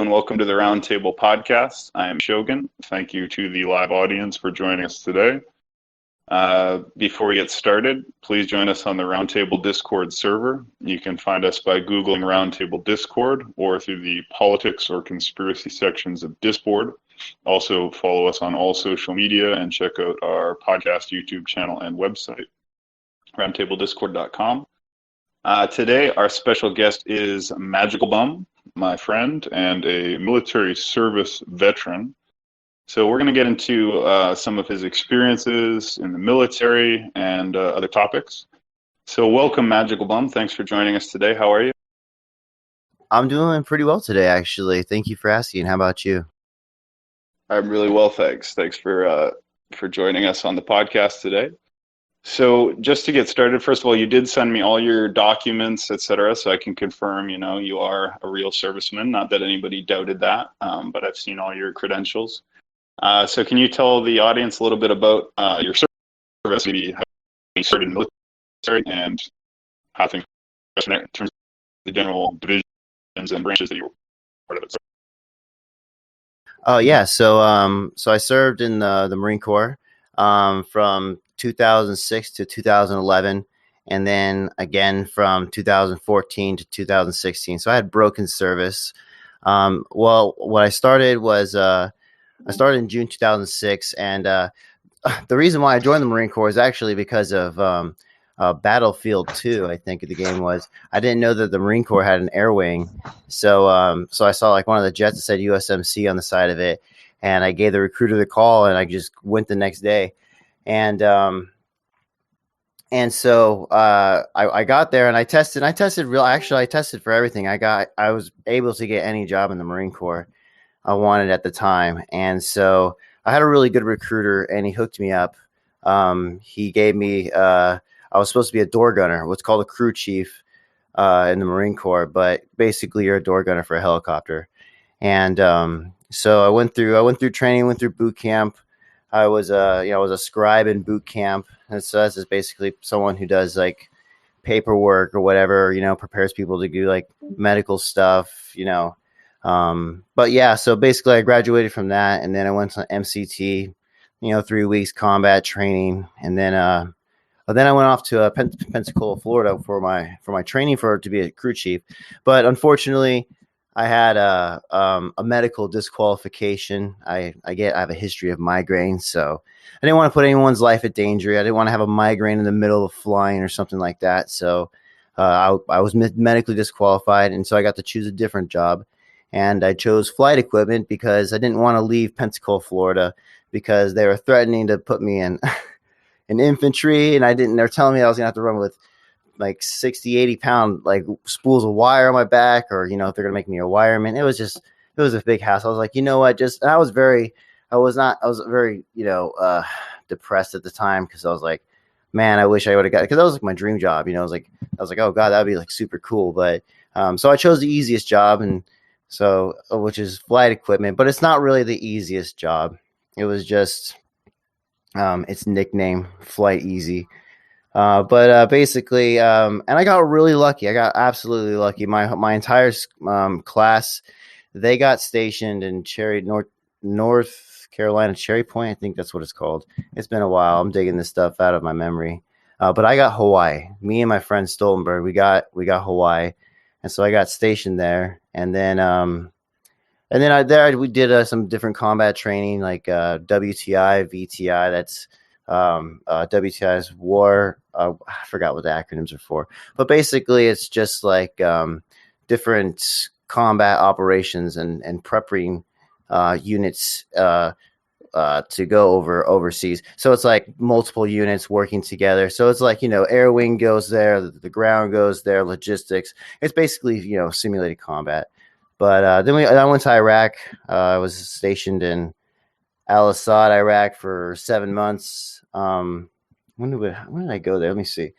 and welcome to the Roundtable Podcast. I am Shogun. Thank you to the live audience for joining us today. Before we get started, please join us on the Roundtable Discord server. You can find us by Googling Roundtable Discord or through the politics or conspiracy sections of Discord. Also, follow us on all social media and check out our podcast, YouTube channel, and website, roundtablediscord.com. Today, our special guest is Magicalbum, my friend and a military service veteran. So we're going to get into some of his experiences in the military and other topics. So welcome, Magicalbum. Thanks for joining us today. How are you? I'm doing pretty well today, actually. Thank you for asking. How about you? I'm really well, thanks. Thanks for joining us on the podcast today. So just to get started, first of all, you did send me all your documents, etc., so I can confirm, you are a real serviceman. Not that anybody doubted that, but I've seen all your credentials. So can you tell the audience a little bit about your service, maybe how you started in the military and how things in terms of the general divisions and branches that you were part of it? Oh, yeah. So I served in the Marine Corps from 2006 to 2011, and then again from 2014 to 2016. So I had broken service. Well, what I started was I started in June 2006, and the reason why I joined the Marine Corps is actually because of Battlefield 2, I think the game was. I didn't know that the Marine Corps had an air wing, so I saw like one of the jets that said USMC on the side of it, and I gave the recruiter the call, and I just went the next day. And so I got there and I tested for everything. I was able to get any job in the Marine Corps I wanted at the time. And so I had a really good recruiter and he hooked me up. He gave me, I was supposed to be a door gunner, what's called a crew chief in the Marine Corps, but basically you're a door gunner for a helicopter. And so I went through training, went through boot camp. I was a scribe in boot camp, and so that's just basically someone who does like paperwork or whatever, prepares people to do like medical stuff, But yeah, so basically I graduated from that, and then I went to MCT, 3 weeks combat training, and then I went off to Pensacola, Florida for my training to be a crew chief, but unfortunately, I had a medical disqualification. I have a history of migraines, so I didn't want to put anyone's life at danger. I didn't want to have a migraine in the middle of flying or something like that. So I was medically disqualified, and so I got to choose a different job. And I chose flight equipment because I didn't want to leave Pensacola, Florida, because they were threatening to put me in infantry, and they're telling me I was gonna have to run with like 60, 80 pound like spools of wire on my back, or if they're gonna make me a wireman. It was a big hassle. I was like, I was very depressed at the time, because I was like, man, I wish I would have got it, because that was like my dream job. I was like, oh god, that'd be like super cool. But so I chose the easiest job, and so which is flight equipment, but it's not really the easiest job. It was just its nickname, Flight Easy. But basically, and I got really lucky. I got absolutely lucky. My entire class, they got stationed in North Carolina, Cherry Point. I think that's what it's called. It's been a while. I'm digging this stuff out of my memory. But I got Hawaii. Me and my friend Stoltenberg, we got Hawaii, and so I got stationed there. And then we did some different combat training, like WTI, VTI. That's WTI's war. I forgot what the acronyms are for, but basically it's just like different combat operations and prepping units to go overseas. So it's like multiple units working together. So it's like, air wing goes there, the ground goes there, logistics. It's basically, simulated combat. But then I went to Iraq. I was stationed in Al Assad, Iraq for 7 months. When did I go there? Let me see.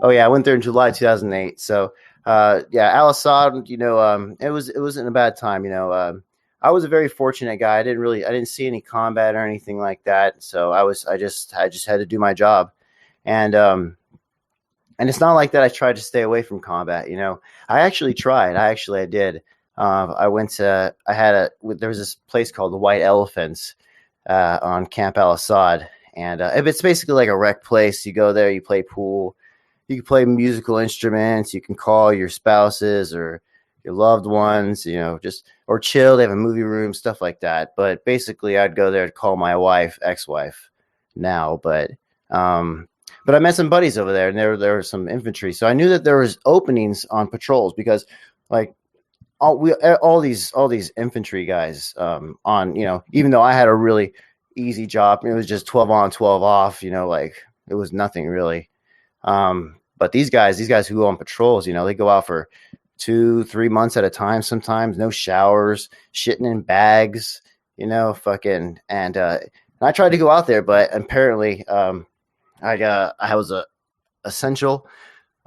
Oh yeah, I went there in July 2008. So Al Assad, it wasn't a bad time. I was a very fortunate guy. I didn't see any combat or anything like that. So I just had to do my job, and it's not like that I tried to stay away from combat. I actually tried. I did. There was this place called the White Elephants on Camp Al Assad, and it's basically like a rec place. You go there, you play pool, you can play musical instruments, you can call your spouses or your loved ones, just or chill. They have a movie room, stuff like that. But basically, I'd go there to call my wife, ex-wife, now. But I met some buddies over there, and there was some infantry, so I knew that there was openings on patrols because like all these infantry guys on even though I had a really easy job, it was just 12 on 12 off, like it was nothing really. But these guys who go on patrols, they go out for 2-3 months at a time, sometimes no showers, shitting in bags, fucking. And I tried to go out there, but apparently I was a essential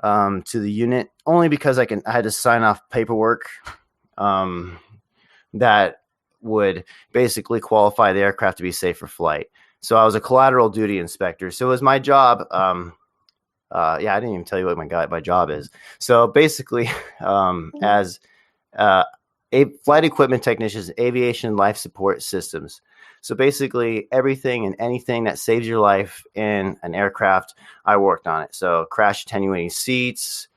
to the unit only because I had to sign off paperwork um, that would basically qualify the aircraft to be safe for flight. So I was a collateral duty inspector. So it was my job. I didn't even tell you what my job is. So basically, as a flight equipment technicians, aviation life support systems. So basically, everything and anything that saves your life in an aircraft, I worked on it. So crash attenuating seats,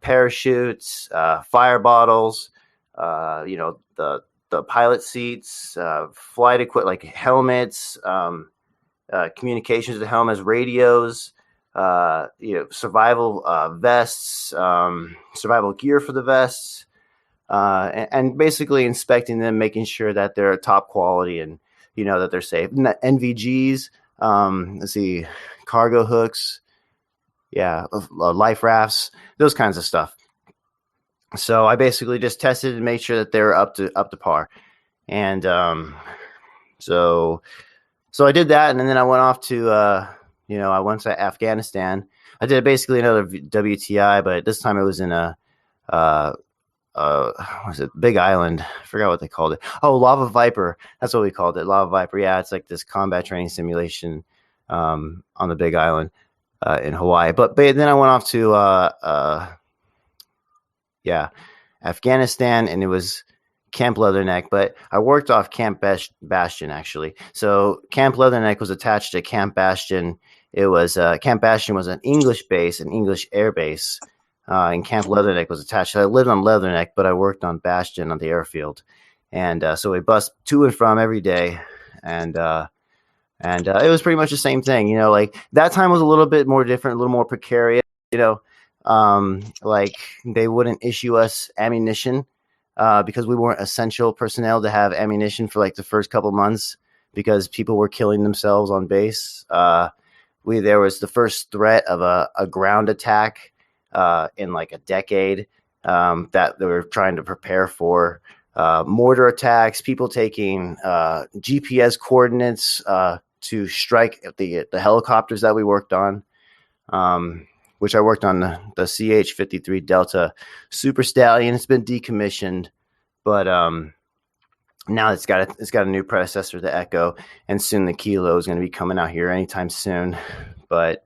parachutes, fire bottles, the pilot seats, flight equipment like helmets, communications with the helmets, radios, survival vests, survival gear for the vests, and basically inspecting them, making sure that they're top quality and that they're safe. NVGs, let's see, cargo hooks, life rafts, those kinds of stuff. So I basically just tested and made sure that they're up to par, and so I did that, and then I went off to I went to Afghanistan. I did basically another WTI, but this time it was in a what was it, Big Island? I forgot what they called it. Oh, Lava Viper. That's what we called it. Lava Viper. Yeah, it's like this combat training simulation on the Big Island in Hawaii. But then I went off to Afghanistan, and it was Camp Leatherneck. But I worked off Camp Bastion actually. So Camp Leatherneck was attached to Camp Bastion. It was Camp Bastion was an English base, an English air base. And Camp Leatherneck was attached. I lived on Leatherneck, but I worked on Bastion on the airfield, and so we bus to and from every day, and it was pretty much the same thing. Like that time was a little bit more different, a little more precarious. Like they wouldn't issue us ammunition because we weren't essential personnel to have ammunition for like the first couple months because people were killing themselves on base. There was the first threat of a ground attack. In like a decade that they were trying to prepare for mortar attacks, people taking GPS coordinates to strike the helicopters that we worked on, which I worked on the CH-53 Delta Super Stallion. It's been decommissioned, but now it's got a new predecessor, the Echo, and soon the Kilo is going to be coming out here anytime soon. But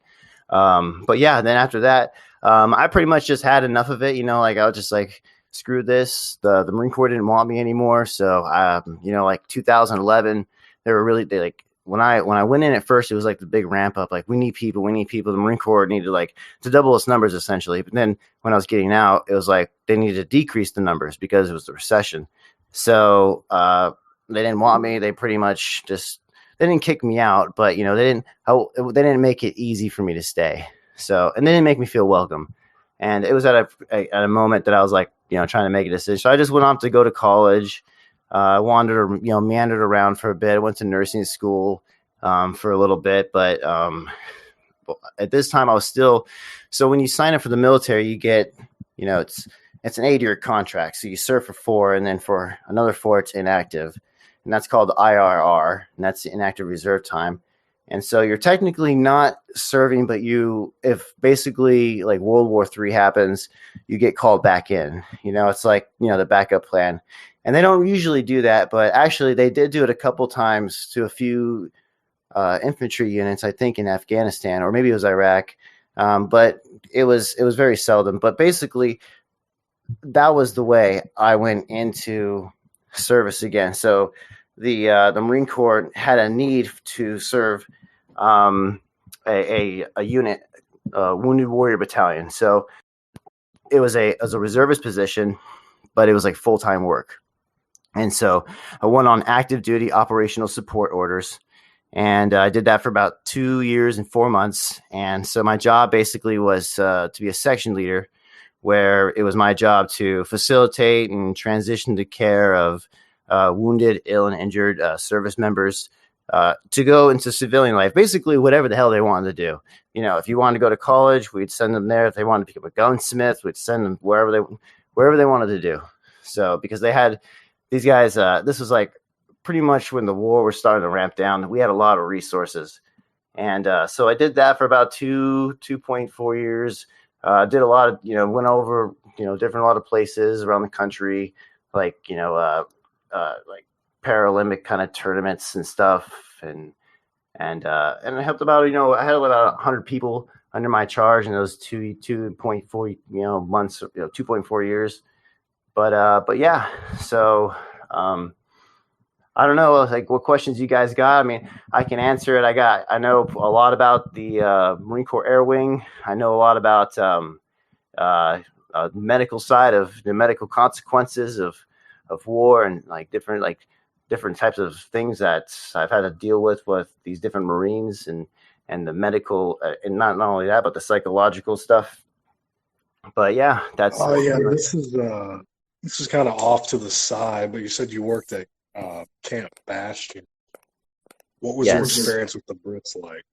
yeah, then after that. I pretty much just had enough of it, like I was just like, screw this. The Marine Corps didn't want me anymore. So, like 2011, they like, when I went in at first, it was like the big ramp up, like we need people. The Marine Corps needed like to double its numbers essentially. But then when I was getting out, it was like, they needed to decrease the numbers because it was the recession. So, they didn't want me. They pretty much they didn't kick me out, but they didn't make it easy for me to stay. So, and they didn't make me feel welcome. And it was at a moment that I was like, trying to make a decision. So I just went off to go to college. Meandered around for a bit. I went to nursing school for a little bit, but at this time I was still. So when you sign up for the military, you get, it's an 8-year contract. So you serve for 4, and then for another 4, it's inactive, and that's called the IRR, and that's the inactive reserve time. And so you're technically not serving, but if basically like World War III happens, you get called back in. It's like, the backup plan. And they don't usually do that, but actually they did do it a couple times to a few infantry units, I think in Afghanistan, or maybe it was Iraq. But it was very seldom. But basically that was the way I went into service again. So the Marine Corps had a need to serve um, a unit, Wounded Warrior Battalion. So it was a reservist position, but it was like full time work. And so I went on active duty operational support orders. And I did that for about 2 years and 4 months. And so my job basically was to be a section leader, where it was my job to facilitate and transition the care of wounded, ill, and injured service members to go into civilian life, basically whatever the hell they wanted to do. You know, if you wanted to go to college, we'd send them there. If they wanted to become a gunsmith, we'd send them wherever they wanted to do. So because they had these guys, this was like pretty much when the war was starting to ramp down. We had a lot of resources, and so I did that for about 2.4 years. Did a lot of, went over, different, a lot of places around the country, like, like Paralympic kind of tournaments and stuff. And I helped about, I had about 100 people under my charge in those 2.4, months, 2.4 years. But yeah, so, I don't know, like what questions you guys got. I mean, I can answer it. I know a lot about the Marine Corps Air Wing. I know a lot about medical side of the medical consequences of war, and like different types of things that I've had to deal with these different Marines, and the medical, and not only that, but the psychological stuff. But yeah, that's Oh yeah, this is kind of off to the side, but you said you worked at Camp Bastion. What was your yes. experience with the Brits like?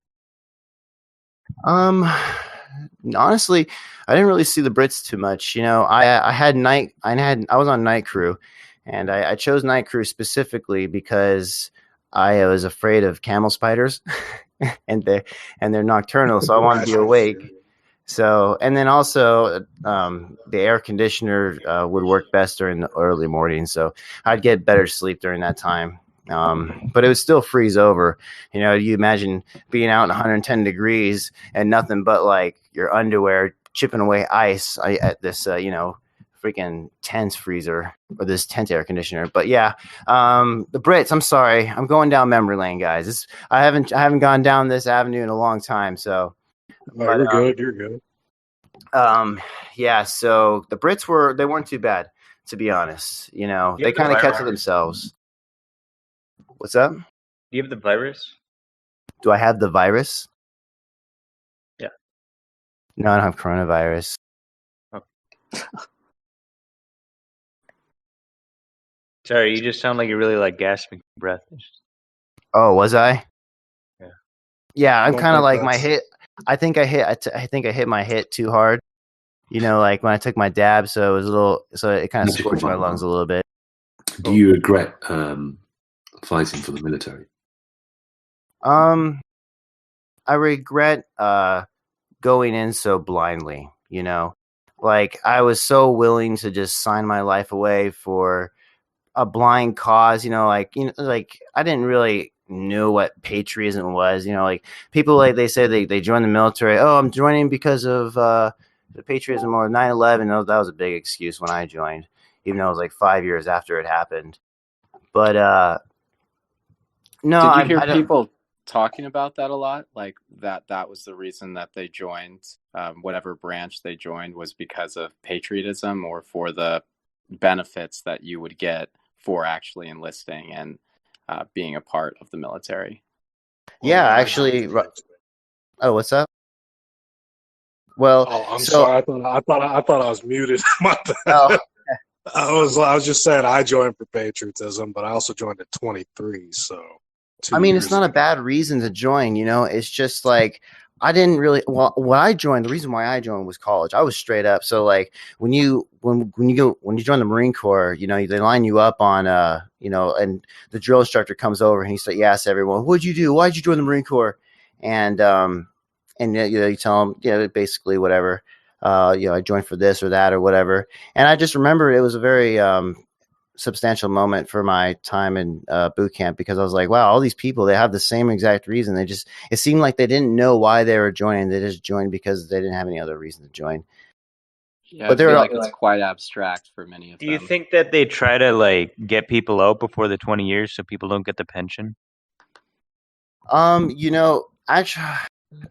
Honestly, I didn't really see the Brits too much. I was on night crew, and I chose night crew specifically because I was afraid of camel spiders, and they're nocturnal, so I wanted to be awake. So, and then also the air conditioner would work best during the early morning, so I'd get better sleep during that time. But it would still freeze over. You imagine being out in 110 degrees and nothing but like your underwear chipping away ice at this, freaking tent freezer, or this tent air conditioner. But yeah, the Brits. I'm sorry, I'm going down memory lane, guys. I haven't gone down this avenue in a long time, so. No, you're good. You're good. Yeah. So the Brits weren't too bad, to be honest. They kind of kept to themselves. What's up? Do you have the virus? Do I have the virus? Yeah. No, I don't have coronavirus. Oh. Sorry, you just sound like you're really like gasping for breath. Oh, was I? Yeah. Yeah, I'm kind of like my hit. I think I hit my hit too hard. Like when I took my dab, so it kind of scorched my lungs a little bit. Do you regret fighting for the military? I regret going in so blindly. Like I was so willing to just sign my life away for a blind cause. Like I didn't really know what patriotism was. Like people, like they say they join the military. Oh, I'm joining because of the patriotism or 9/11. No, that was a big excuse when I joined, even though it was like 5 years after it happened. But no, did you hear people talking about that a lot? Like that was the reason that they joined, whatever branch they joined was because of patriotism or for the benefits that you would get for actually enlisting and being a part of the military. Yeah, actually. Oh, what's up? Well, I'm sorry. I thought I was muted. My bad. Oh. I was just saying I joined for patriotism, but I also joined at 23. So, I mean, it's not a bad reason to join. It's just like I didn't really. Well, the reason why I joined was college. I was straight up. So like when you join the Marine Corps, they line you up on and the drill instructor comes over and he asks everyone, "What'd you do? Why'd you join the Marine Corps?" And you tell them, basically whatever. I joined for this or that or whatever. And I just remember it was a very substantial moment for my time in boot camp, because I was like, wow, all these people, they have the same exact reason. It seemed like they didn't know why they were joining. They just joined because they didn't have any other reason to join. Yeah, But I feel they're like it's quite abstract for many of Do you them. think that they try to like get people out before the 20 years so people don't get the pension? actually,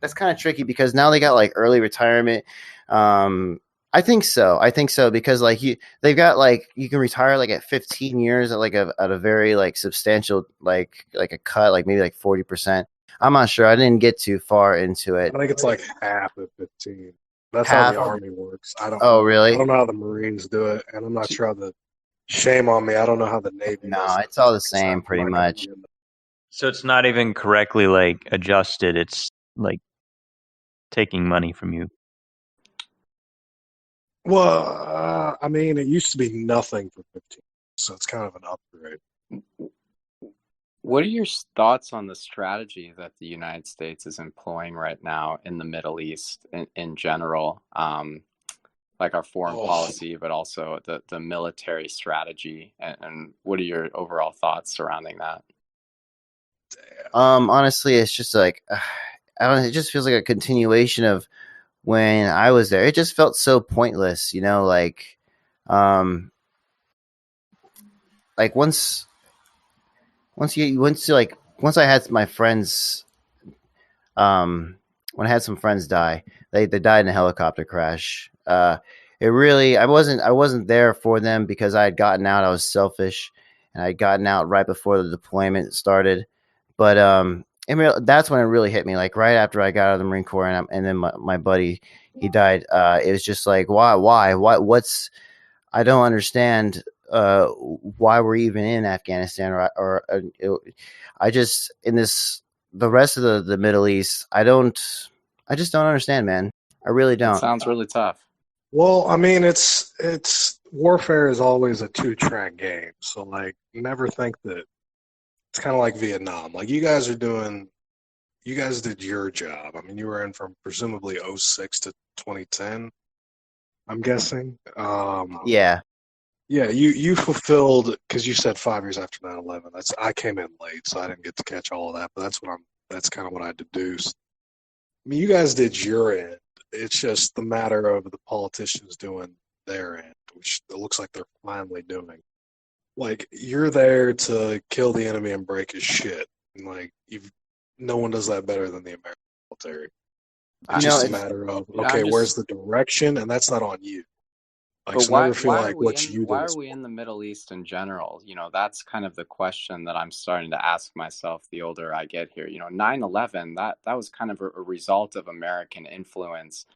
that's kind of tricky because now they got like early retirement. I think so. I think so because like they've got like you can retire like at 15 years at like at a very like substantial like a cut like maybe like 40%. I'm not sure. I didn't get too far into I it. think it's like half at 15. That's how Half. the Army works. Oh, I really? don't know how the Marines do it, and I'm not sure how the shame on me. I don't know how the Navy No, does it. it's all the 'Cause I'm same pretty not gonna much. be in the- So it's not even correctly like adjusted. It's like taking money from you. Well, I mean, it used to be nothing for 15, so it's kind of an upgrade. What are your thoughts on the strategy that the United States is employing right now in the Middle East in general? Like our foreign policy, but also the military strategy. And what are your overall thoughts surrounding that? Honestly, it's just like I don't know, it just feels like a continuation of when I was there. It just felt so pointless, um like once I had my friends when I had some friends die, they died in a helicopter crash. It really I wasn't there for them because I had gotten out. I was selfish, and I had gotten out right before the deployment started. But that's when it really hit me. Like right after I got out of the Marine Corps, and then my buddy he died. It was just like what's I don't understand why we're even in Afghanistan I just in this the rest of the Middle East. I just don't understand, man. I really It don't. sounds really tough. Well, I mean, it's warfare is always a two-track game. So like, never think that it's kind of like Vietnam. Like you guys did your job. I mean, you were in from presumably '06 to 2010. I'm guessing. Yeah, Yeah, you fulfilled because you said 5 years after 9/11. I came in late, so I didn't get to catch all of that. But that's kind of what I deduced. I mean, you guys did your end. It's just the matter of the politicians doing their end, which it looks like they're finally doing. Like you're there to kill the enemy and break his shit. And like no one does that better than the American military. It's just a it's matter of I'm okay, where's just the direction, and that's not on you. Like But so, never feel like what you why did are is we in the Middle East in general? That's kind of the question that I'm starting to ask myself the older I get here. 9/11, that was kind of a result of American influence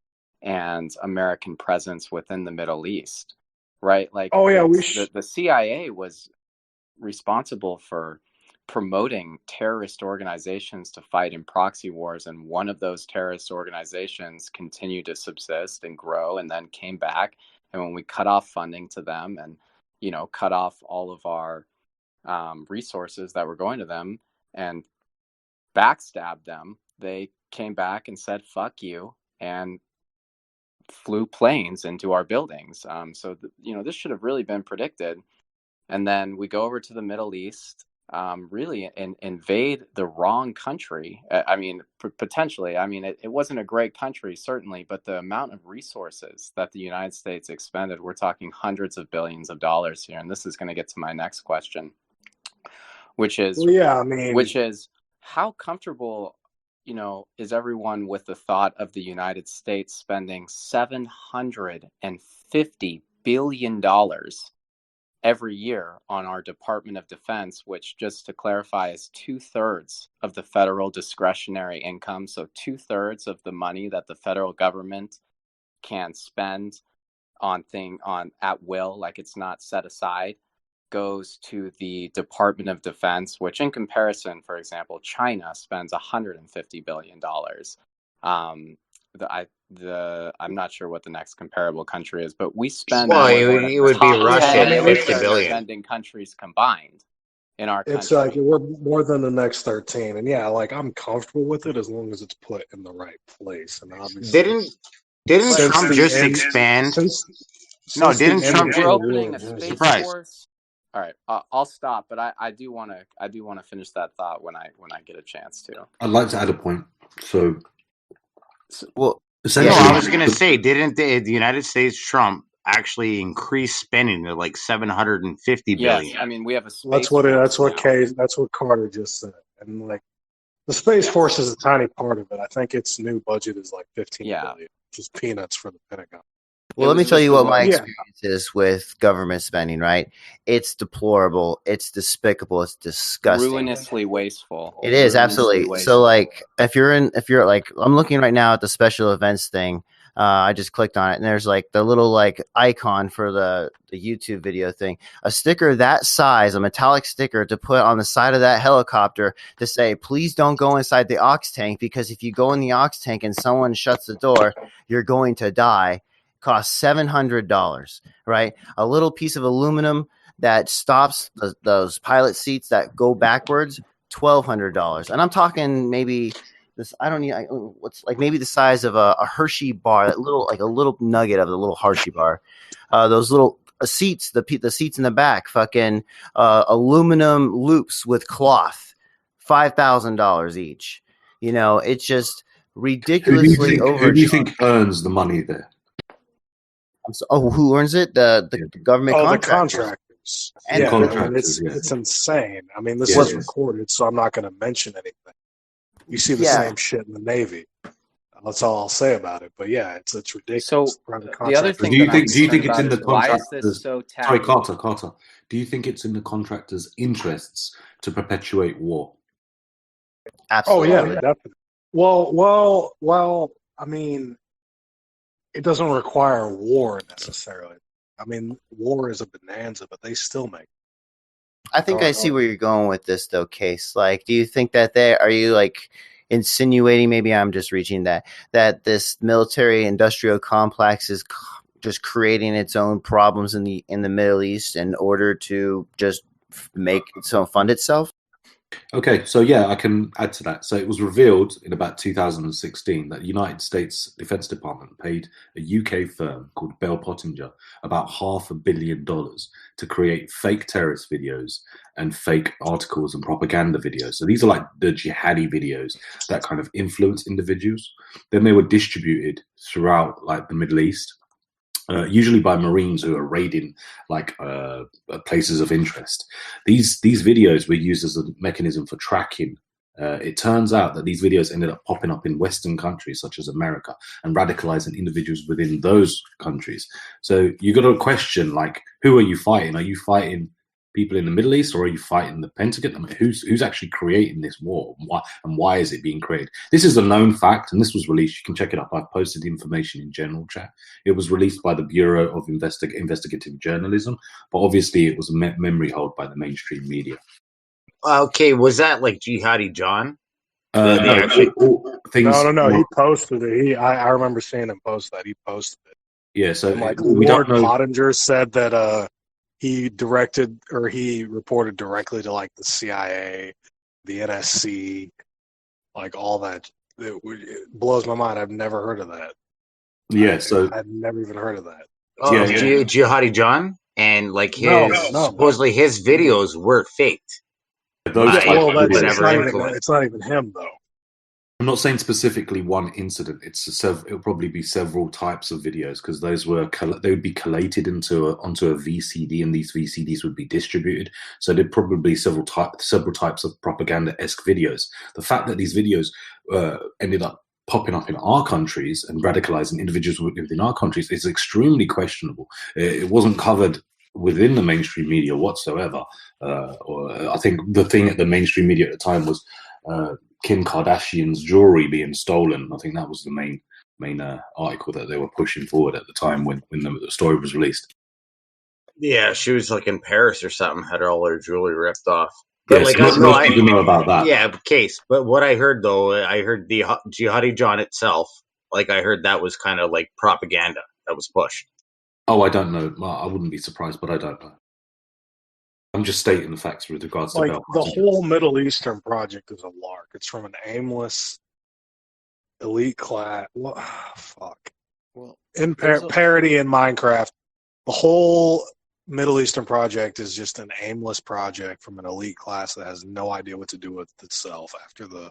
and American presence within the Middle East, right? Like Oh yeah, the CIA was responsible for promoting terrorist organizations to fight in proxy wars, and one of those terrorist organizations continued to subsist and grow and then came back. And when we cut off funding to them and cut off all of our resources that were going to them and backstabbed them, they came back and said fuck you and flew planes into our buildings. This should have really been predicted. And then we go over to the Middle East, really invade the wrong country. I mean, potentially. I mean, it wasn't a great country, certainly, but the amount of resources that the United States expended, we're talking hundreds of billions of dollars here. And this is going to get to my next question, which is, well, yeah, I mean, how comfortable, is everyone with the thought of the United States spending $750 billion every year on our Department of Defense, which, just to clarify, is 2/3 of the federal discretionary income. So 2/3 of the money that the federal government can spend on at will, like it's not set aside, goes to the Department of Defense, which in comparison, for example, China spends $150 billion. I'm not sure what the next comparable country is, but we spend Well, more than it the would be top Russia 10 at 50 military billion. spending countries combined in our it's like country. we're more than the next 13, and yeah, like I'm comfortable with it as long as it's put in the right place. And obviously, Didn't since Trump the just end, expand? since the Didn't end Trump of just We're Cold War, opening a yeah. space surprise? force. All right, I'll stop, but I do want to finish that thought when I get a chance to. I'd like to add a point. So, well. Essentially, No, I was going to say, didn't the United States Trump actually increase spending to like 750 billion? Yes, I mean we have a space That's force what now. that's what Carter just said. And like the Space Force is a tiny part of it. I think its new budget is like 15 Yeah. billion, which is peanuts for the Pentagon. Well, let me was tell just you the what my one- Yeah. experience is with government spending, right? It's deplorable. It's despicable. It's disgusting. ruinously wasteful. It is Ruinously absolutely. So wasteful. like if you're like I'm looking right now at the special events thing. I just clicked on it and there's like the little like icon for the YouTube video thing. A sticker that size, a metallic sticker to put on the side of that helicopter to say, please don't go inside the ox tank because if you go in the ox tank and someone shuts the door, you're going to die. Costs $700, right? A little piece of aluminum that stops those pilot seats that go backwards, $1,200. And I'm talking maybe this. I don't need. What's like maybe the size of a Hershey bar, that little like a little nugget of the little Hershey bar. Those little seats, the seats in the back, fucking aluminum loops with cloth, $5,000 each. You know, it's just ridiculously who do you overcharged. think earns the money there? Who earns it? The government The contractors. contractors. And Yeah, contractors, it's insane. I mean, this Yeah, is it is. recorded, so I'm not going to mention anything. You see the Yeah. same shit in the Navy. That's all I'll say about it. But yeah, it's ridiculous. So Private the other contractors. thing Do you that I'm think? Do you think it's concerned in about the is why is contractors? this so Sorry, tacky? Carter. Do you think it's in the contractors' interests to perpetuate war? Absolutely. Oh yeah, definitely. Well. I mean, it doesn't require war necessarily. I mean, war is a bonanza, but they still make. I think I see where you're going with this, though, Case. Like, do you think that are you like insinuating? Maybe I'm just reaching that this military-industrial complex is just creating its own problems in the Middle East in order to just make fund itself. Okay, so yeah, I can add to that. So it was revealed in about 2016 that the United States Defense Department paid a UK firm called Bell Pottinger about $500 million to create fake terrorist videos and fake articles and propaganda videos. So these are like the jihadi videos that kind of influence individuals. Then they were distributed throughout like the Middle East. Usually by Marines who are raiding like places of interest. These videos were used as a mechanism for tracking. It turns out that these videos ended up popping up in Western countries such as America and radicalizing individuals within those countries. So you got to question, like, who are you fighting? Are you fighting people in the Middle East, or are you fighting the Pentagon? I mean, who's actually creating this war? Why is it being created? This is a known fact, and this was released. You can check it up. I've posted the information in general chat. It was released by the Bureau of Investigative Journalism, but obviously it was a memory hold by the mainstream media. Okay, was that like Jihadi John? No, things. No. He posted it. I remember seeing him post that. He posted it. Yeah, so And like we Lord don't know. Pottinger said that he directed or he reported directly to like the CIA, the NSC, like all that. It blows my mind. I've never heard of that. Yeah, so I've never even heard of that. Oh, Yeah. Jihadi John, and like No. supposedly his videos were faked. those Yeah, type well, of that's- videos. It's not even him though. I'm not saying specifically one incident. It'll probably be several types of videos because those they would be collated onto a VCD, and these VCDs would be distributed. So there'd probably be several types of propaganda-esque videos. The fact that these videos ended up popping up in our countries and radicalizing individuals within our countries is extremely questionable. It wasn't covered within the mainstream media whatsoever. Or I think the thing at the mainstream media at the time was Kim Kardashian's jewelry being stolen. I think that was the main article that they were pushing forward at the time when the story was released. Yeah, she was like in Paris or something, had all her jewelry ripped off. But yes, most people know about that. Yeah, Case. But what I heard though, I heard the Jihadi John itself. Like I heard that was kind of like propaganda that was pushed. Oh, I don't know. I wouldn't be surprised, but I don't know. I'm just stating the facts with regards to like Bell. the whole Middle Eastern project is a lark. It's from an aimless elite class. Fuck. Well, in parody in Minecraft, the whole Middle Eastern project is just an aimless project from an elite class that has no idea what to do with itself after the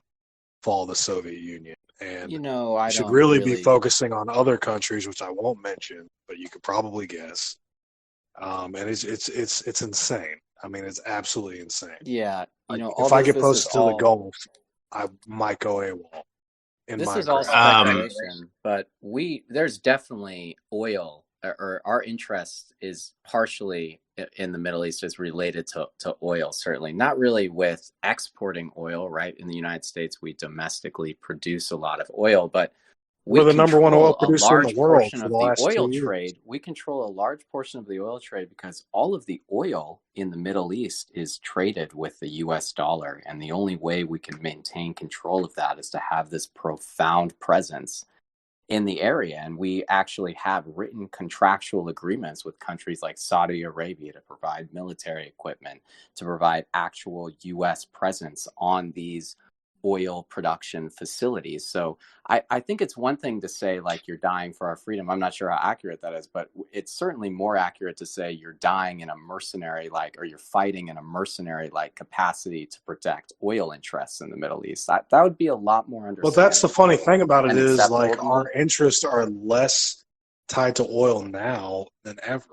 fall of the Soviet Union. And I you should don't really be really. focusing on other countries, which I won't mention, but you could probably guess. And it's insane. I mean, it's absolutely insane. Yeah, Like all if I this. get This is posted to the all. Gulf, I might go AWOL in This is all Minecraft. speculation, but there's definitely oil, or our interest is partially in the Middle East is related to oil, certainly. Not really with exporting oil, right? In the United States, we domestically produce a lot of oil, but we We're the number one oil control a producer in the large world portion for the of the last oil 2 years. trade. We control a large portion of the oil trade because all of the oil in the Middle East is traded with the US dollar. And the only way we can maintain control of that is to have this profound presence in the area. And we actually have written contractual agreements with countries like Saudi Arabia to provide military equipment, to provide actual US presence on these oil production facilities. So I think it's one thing to say like you're dying for our freedom. I'm not sure how accurate that is, but it's certainly more accurate to say you're dying in a mercenary like, or you're fighting in a mercenary like capacity to protect oil interests in the Middle East. That would be a lot more Well, understandable. that's the funny thing about it and is acceptable like to me. our interests are less tied to oil now than ever.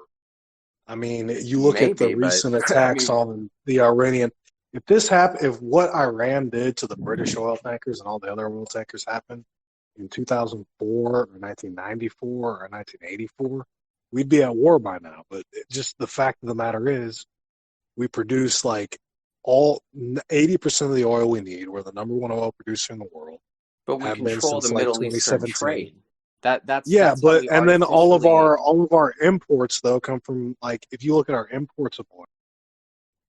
I mean, you look at the Maybe, but recent I attacks mean, on the Iranian. If this happened, if what Iran did to the British oil tankers and all the other oil tankers happened in 2004 or 1994 or 1984, we'd be at war by now. But just the fact of the matter is, we produce like all 80% of the oil we need. We're the number one oil producer in the world. but we Have been control the since like Middle Eastern 2017. trade. That's Yeah, how but we and then all of artificially. our imports though come from like if you look at our imports of oil,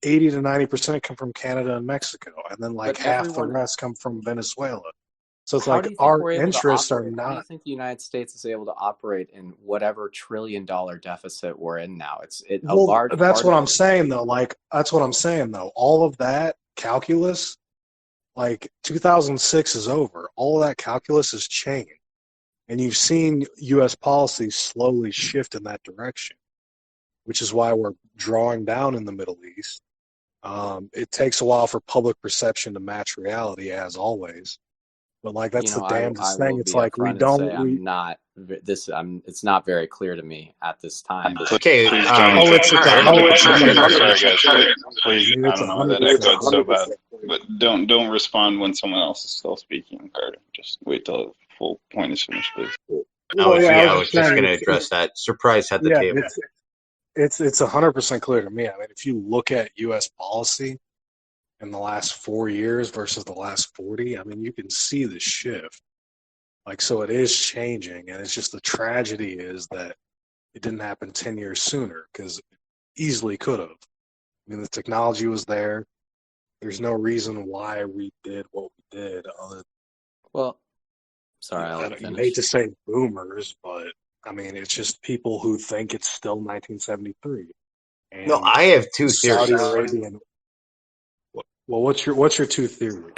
80 to 90% come from Canada and Mexico, and then like But half the everyone, rest come from Venezuela. So it's how like do you think our we're able to interests are operate? How do you not. think the United States is able to operate in whatever $1 trillion deficit we're in now? A Well, large that's part what of I'm it. saying though. Like that's what I'm saying though. All of that calculus, like 2006 is over. All of that calculus has changed, and you've seen U.S. policy slowly shift in that direction, which is why we're drawing down in the Middle East. It takes a while for public perception to match reality, as always. But like that's the I damnedest will thing. It's be like we upfront and say don't I'm we. not this. It's not very clear to me at this time. But Okay, Please don't. Oh, it's Carter. 100%. Sorry, guys. I Please, mean, I it's don't know. That 100%. echoed so bad. But don't respond when someone else is still speaking, Carter. Just wait till the full point is finished, please. Well, yeah, I I was was just just saying. going to address that. Surprise at the Yeah, table. it's 100% clear to me. I mean, if you look at U.S. policy in the last 4 years versus the last 40, I mean, you can see the shift. Like, so it is changing, and it's just the tragedy is that it didn't happen 10 years sooner because it easily could have. I mean, the technology was there. There's no reason why we did what we did. well, sorry, I'll You finish. hate to say boomers, but I mean, it's just people who think it's still 1973. No, And I have two Saudi theories. Arabian. Well, what's your two theories?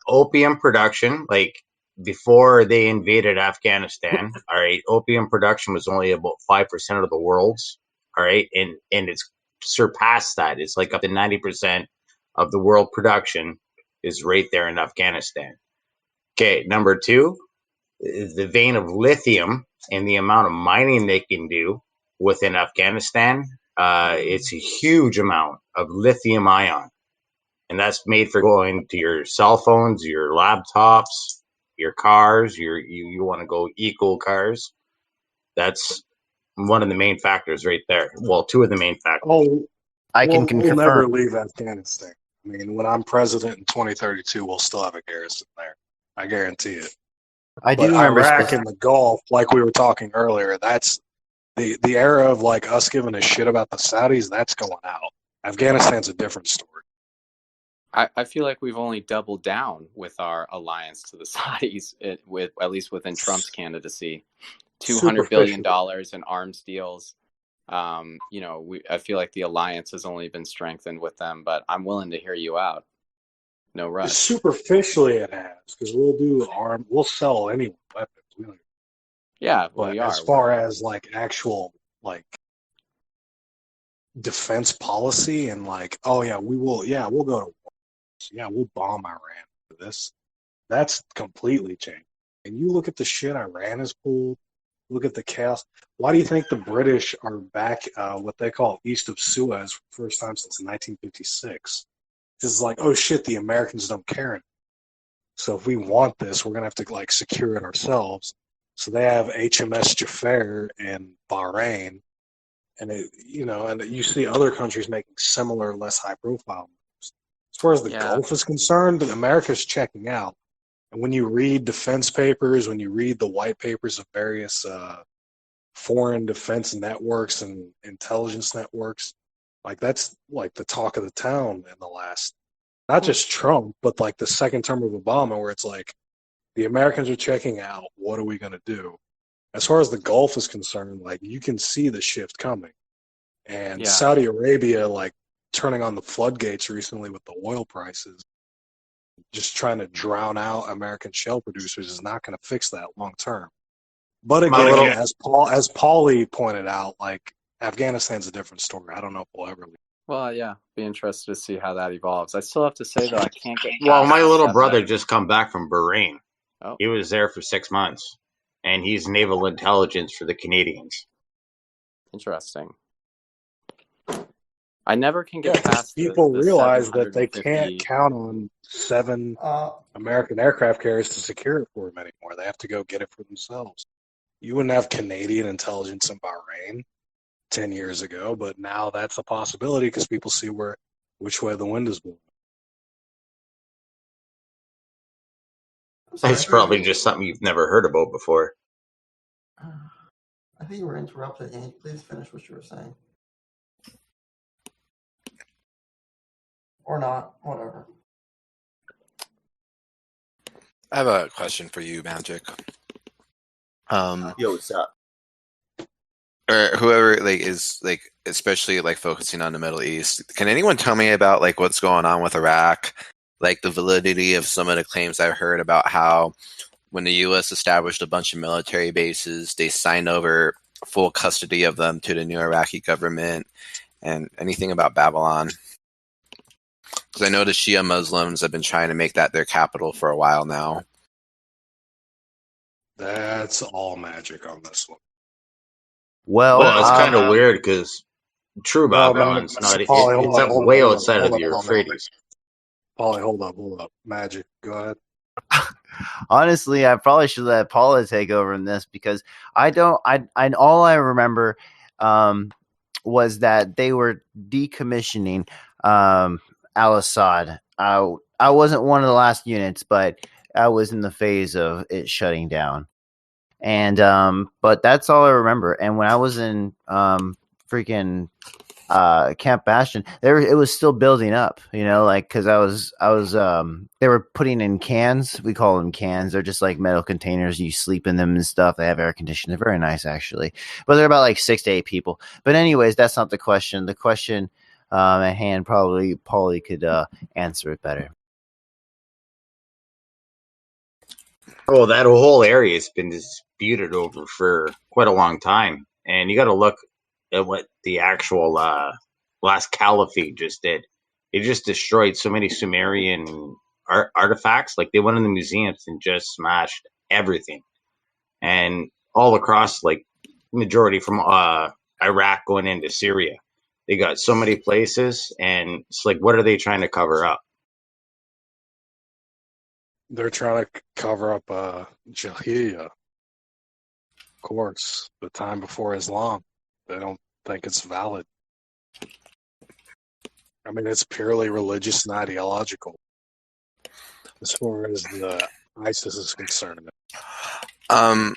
Opium production, like before they invaded Afghanistan, all right, opium production was only about 5% of the world's, all right, and it's surpassed that. It's like up to 90% of the world production is right there in Afghanistan. Okay, number two, the vein of lithium and the amount of mining they can do within Afghanistan. It's a huge amount of lithium ion, and that's made for going to your cell phones, your laptops, your cars. You want to go eco cars. That's one of the main factors right there. Well, two of the main factors. Oh, I can we'll never confirm. leave Afghanistan. I mean, when I'm president in 2032, we'll still have a garrison there. I guarantee it. I do But remember. Iraq and the Gulf, like we were talking earlier, that's the era of like us giving a shit about the Saudis. That's going out. Afghanistan's a different story. I feel like we've only doubled down with our alliance to the Saudis, with at least within Trump's candidacy, $200 billion in arms deals. I feel like the alliance has only been strengthened with them, but I'm willing to hear you out. No rush. Superficially, it has because we'll sell any weapons. Yeah, But we as are. far as like actual like defense policy and like, oh yeah, we'll go to war. Yeah, we'll bomb Iran for this. That's completely changed. And you look at the shit Iran has pulled, look at the chaos. Why do you think the British are back what they call east of Suez for the first time since 1956? It's like, oh shit, the Americans don't care anymore. So if we want this, we're gonna have to like secure it ourselves. So they have HMS Jafar in Bahrain, and and you see other countries making similar, less high profile moves. As far as the Gulf is concerned, America's checking out. And when you read defense papers, when you read the white papers of various foreign defense networks and intelligence networks, like that's like the talk of the town in the last, not just Trump, but like the second term of Obama, where it's like the Americans are checking out. What are we going to do? As far as the Gulf is concerned, like you can see the shift coming. And Saudi Arabia, like turning on the floodgates recently with the oil prices, just trying to drown out American shale producers is not going to fix that long term. But again, as Paulie pointed out, like Afghanistan's a different story. I don't know if we'll ever leave. Well, yeah, be interested to see how that evolves. I still have to say though, I can't get. Well, my little brother just come back from Bahrain. Oh. He was there for 6 months, and he's naval intelligence for the Canadians. Interesting. I never can get past people realize that they can't count on 7 American aircraft carriers to secure it for them anymore. They have to go get it for themselves. You wouldn't have Canadian intelligence in Bahrain 10 years ago, but now that's a possibility because people see which way the wind is blowing. That's probably just something you've never heard about before. I think you were interrupted, Andy. Please finish what you were saying. Or not, whatever. I have a question for you, Magic. Yo, what's up? Or whoever is especially focusing on the Middle East. Can anyone tell me about what's going on with Iraq? The validity of some of the claims I've heard about how when the U.S. established a bunch of military bases, they signed over full custody of them to the new Iraqi government, and anything about Babylon. Because I know the Shia Muslims have been trying to make that their capital for a while now. That's all magic on this one. Well, it's kind of weird because true Babylon's not. It's way outside of the Euphrates. Paulie, hold up. Magic, go ahead. Honestly, I probably should let Paula take over in this because all I remember was that they were decommissioning Al-Assad. I wasn't one of the last units, but I was in the phase of it shutting down. And but that's all I remember. And when I was in freaking Camp Bastion, it was still building up, because I was they were putting in cans. We call them cans. They're just like metal containers. You sleep in them and stuff. They have air conditioning. They're very nice actually, but they're about 6 to 8 people. But anyways, that's not the question. The question at hand, probably Paulie could answer it better. Oh, that whole area has been disputed over for quite a long time, and you got to look at what the actual last caliphate just did. They just destroyed so many Sumerian artifacts. They went in the museums and just smashed everything, and all across majority from Iraq going into Syria. They got so many places, and it's what are they trying to cover up? They're trying to cover up Jahiliyyah, of course, the time before Islam. They don't think it's valid. I mean, it's purely religious and ideological as far as the ISIS is concerned. I'd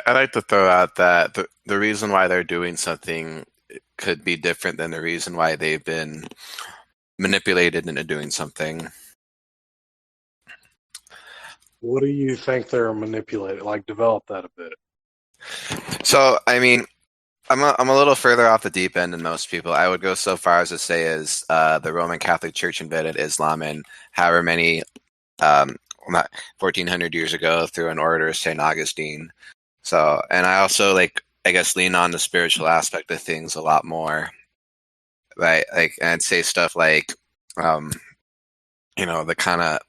like to throw out that the reason why they're doing something could be different than the reason why they've been manipulated into doing something. What do you think they're manipulating? Develop that a bit. So, I mean, I'm a little further off the deep end than most people. I would go so far as to say the Roman Catholic Church invaded Islam in however many 1400 years ago through an order of St. Augustine. So, and I also lean on the spiritual aspect of things a lot more, right? And I'd say stuff the kind of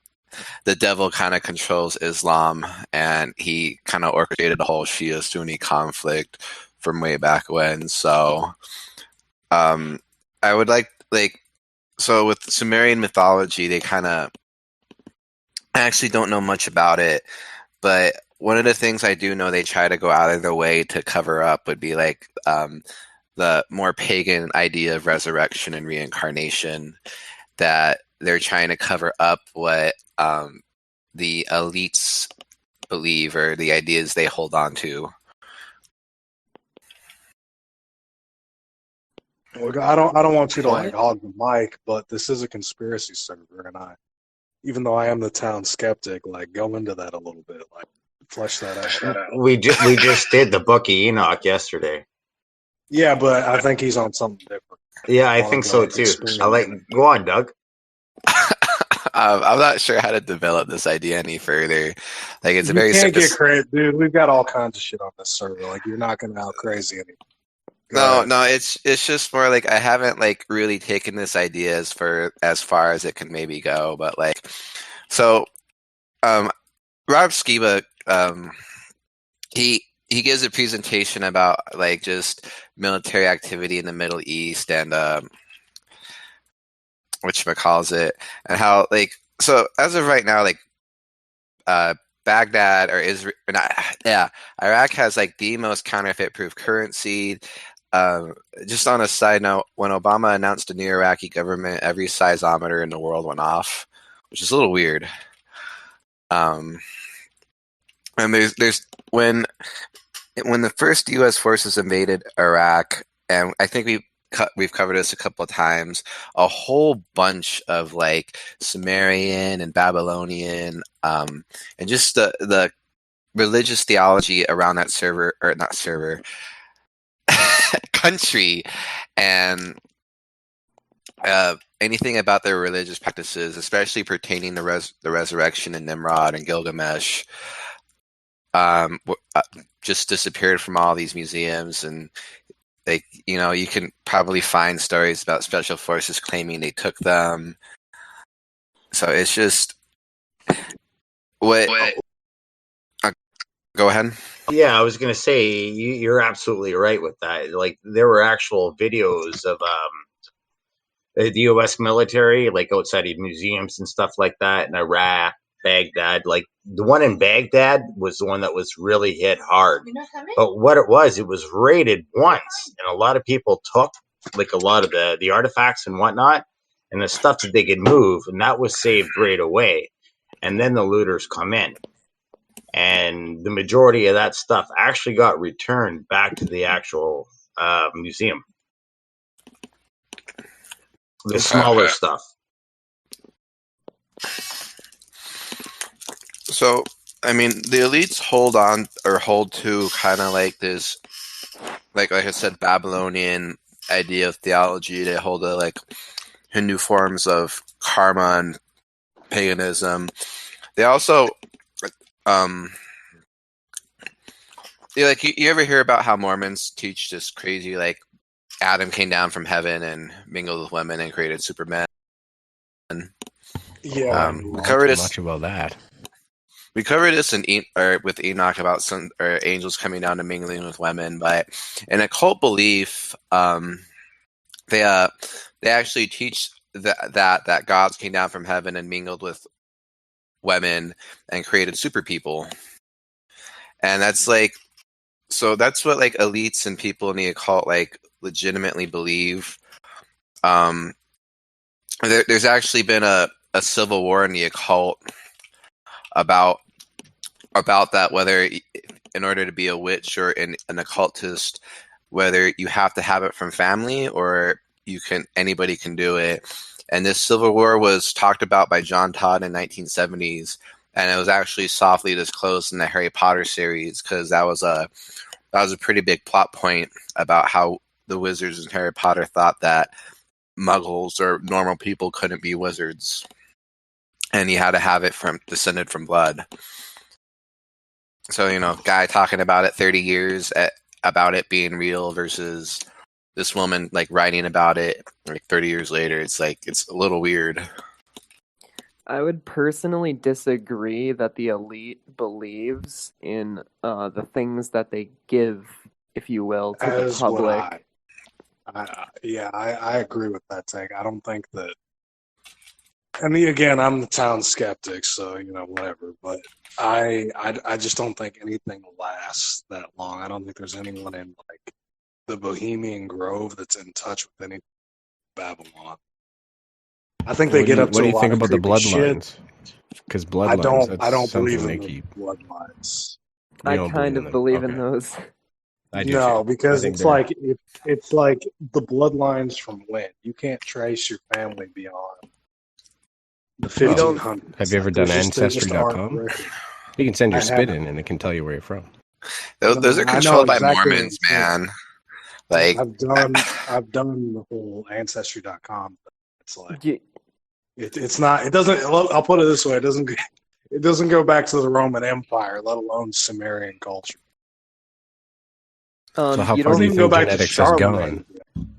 the devil kind of controls Islam, and he kind of orchestrated the whole Shia-Sunni conflict from way back when. So, I would so with Sumerian mythology, they kind of, I actually don't know much about it, but one of the things I do know they try to go out of their way to cover up would be like the more pagan idea of resurrection and reincarnation, that they're trying to cover up what the elites believe or the ideas they hold on to. Look, I don't want you to like hog the mic, but this is a conspiracy server, and even though I am the town skeptic, like go into that a little bit, like flesh that out. We just did the Bookie Enoch yesterday. Yeah, but I think he's on something different. Yeah, I think so too. Go on, Doug. I'm not sure how to develop this idea any further. Like, it's you can't get credit, dude. We've got all kinds of shit on this server. Like, you're not going to out crazy anyone. No, it's just more like I haven't like really taken this idea as far as it can maybe go, but like, so, Rob Skiba, he gives a presentation about like just military activity in the Middle East and whatchamacallit, and how like, so as of right now, like Baghdad or Israel, Iraq has like the most counterfeit-proof currency. Just on a side note, when Obama announced a new Iraqi government, every seismometer in the world went off, which is a little weird. And there's when the first U.S. forces invaded Iraq, and I think we've covered this a couple of times, a whole bunch of like Sumerian and Babylonian, and just the religious theology around that country, and anything about their religious practices, especially pertaining to the resurrection and Nimrod and Gilgamesh, just disappeared from all these museums. And like, you can probably find stories about special forces claiming they took them. So it's just what. Go ahead. Yeah, I was going to say you're absolutely right with that. Like, there were actual videos of the U.S. military, like outside of museums and stuff like that in Iraq, Baghdad. Like, the one in Baghdad was the one that was really hit hard. But what it was raided once, and a lot of people took like a lot of the artifacts and whatnot, and the stuff that they could move, and that was saved right away. And then the looters come in. And the majority of that stuff actually got returned back to the actual museum. The smaller stuff. So, I mean, the elites hold to kind of like this, like I said, Babylonian idea of theology. They hold to like Hindu forms of karma and paganism. They also, like you ever hear about how Mormons teach this crazy, like Adam came down from heaven and mingled with women and created Superman? Yeah, we covered this much about that. We covered this with Enoch about some angels coming down and mingling with women, but in occult belief, they actually teach that gods came down from heaven and mingled with women and created super people. And that's like, so that's what like elites and people in the occult like legitimately believe. There's actually been a civil war in the occult about that, whether in order to be a witch or an occultist, whether you have to have it from family or anybody can do it. And this civil war was talked about by John Todd in 1970s, and it was actually softly disclosed in the Harry Potter series, because that was a pretty big plot point about how the wizards in Harry Potter thought that muggles or normal people couldn't be wizards, and you had to have it descended from blood. So, guy talking about it 30 years about it being real versus this woman like writing about it like 30 years later. It's like, it's a little weird. I would personally disagree that the elite believes in the things that they give, if you will, to the As would public. I agree with that take. I don't think that. And again, I'm the town skeptic, so whatever. But I just don't think anything lasts that long. I don't think there's anyone in like the Bohemian Grove that's in touch with any Babylon. I think they get up to What do a you lot think of about the creepy shit. bloodlines? Because I bloodlines, don't. that's I don't something believe they in the keep. bloodlines. You I don't kind believe in of them. believe in Okay. those. I do No, too. because I think it's they're- like it's like the bloodlines from when you can't trace your family beyond the We don't. 1500s. Have you ever Like, done there just aren't Ancestry.com? records. You can send your I spit haven't. in, and it can tell you where you're from. Those are I know controlled by exactly what Mormons, you're saying. man. Like, I've done the whole Ancestry.com. It's like You, it's not. It doesn't. I'll put it this way. It doesn't go back to the Roman Empire, let alone Sumerian culture. So how you far Doesn't do you even go think back to genetics has Charlemagne. gone?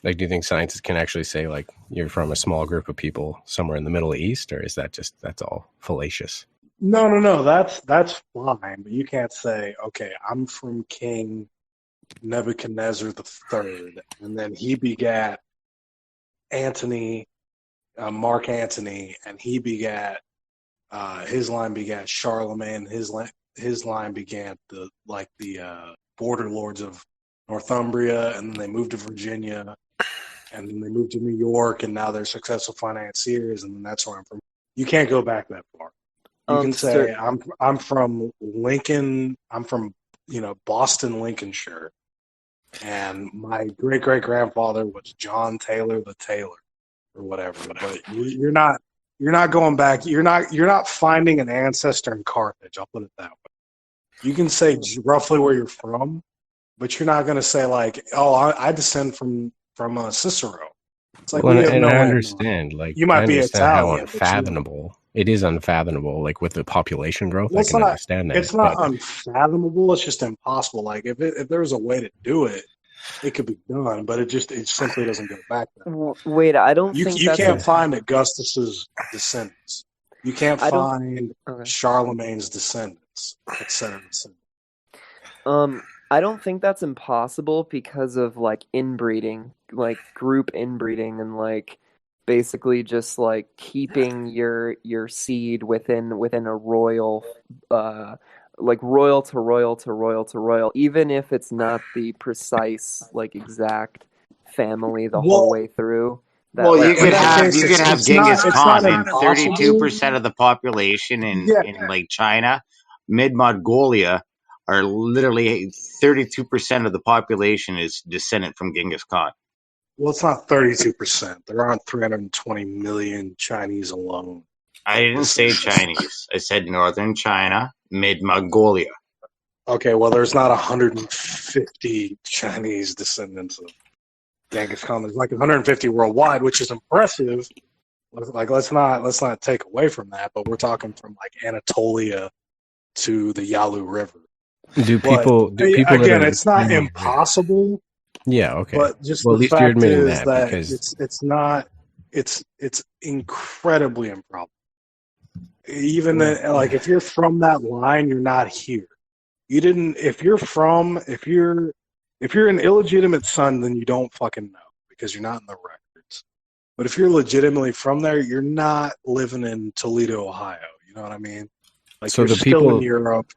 Like, do you think scientists can actually say, like, you're from a small group of people somewhere in the Middle East, or is that just, that's all fallacious? No. That's fine, but you can't say, okay, I'm from King Nebuchadnezzar III, and then he begat Antony, Mark Antony, and he begat his line begat Charlemagne. His line begat the border lords of Northumbria, and then they moved to Virginia, and then they moved to New York, and now they're successful financiers, and then that's where I'm from. You can't go back that far. You can say I'm from Lincoln. I'm from Boston, Lincolnshire, and my great grandfather was John Taylor the Tailor, or whatever. But you're not going back. You're not finding an ancestor in Carthage. I'll put it that way. You can say roughly where you're from, but you're not going to say like, oh, I descend from Cicero. It's like Well, we have and no I way of knowing. understand, like, You I might be understand how Italian, but unfathomable it is. Unfathomable, like with the population growth, well, I can understand that. it's not unfathomable. It's just impossible. Like if there was a way to do it, it could be done, but it simply doesn't go back there. Wait, I don't think You that's can't find Augustus's descendants. You can't I don't- find Okay. Charlemagne's descendants, etc. I don't think that's impossible because of like inbreeding, like group inbreeding, and like basically just like keeping your seed within a royal, like royal to royal to royal to royal, even if it's not the precise like exact family the whole way through. Well, like, you could have it's Genghis not Khan and impossible. 32% of the population in like China, mid Mongolia, are literally 32% of the population is descendant from Genghis Khan. Well, it's not 32%. There aren't 320 million Chinese alone. I didn't say Chinese. I said northern China, mid Mongolia. Okay, well, there's not 150 Chinese descendants of Genghis Khan. There's like 150 worldwide, which is impressive. Like, let's not take away from that. But we're talking from like Anatolia to the Yalu River. Do people again? It's not impossible. Yeah. Okay. But just well, the at least you're fact admitting is that because it's not. It's incredibly improbable. Even like if you're from that line, you're not here. You didn't. If you're an illegitimate son, then you don't fucking know because you're not in the records. But if you're legitimately from there, you're not living in Toledo, Ohio. You know what I mean? Like So you're the still people- in Europe.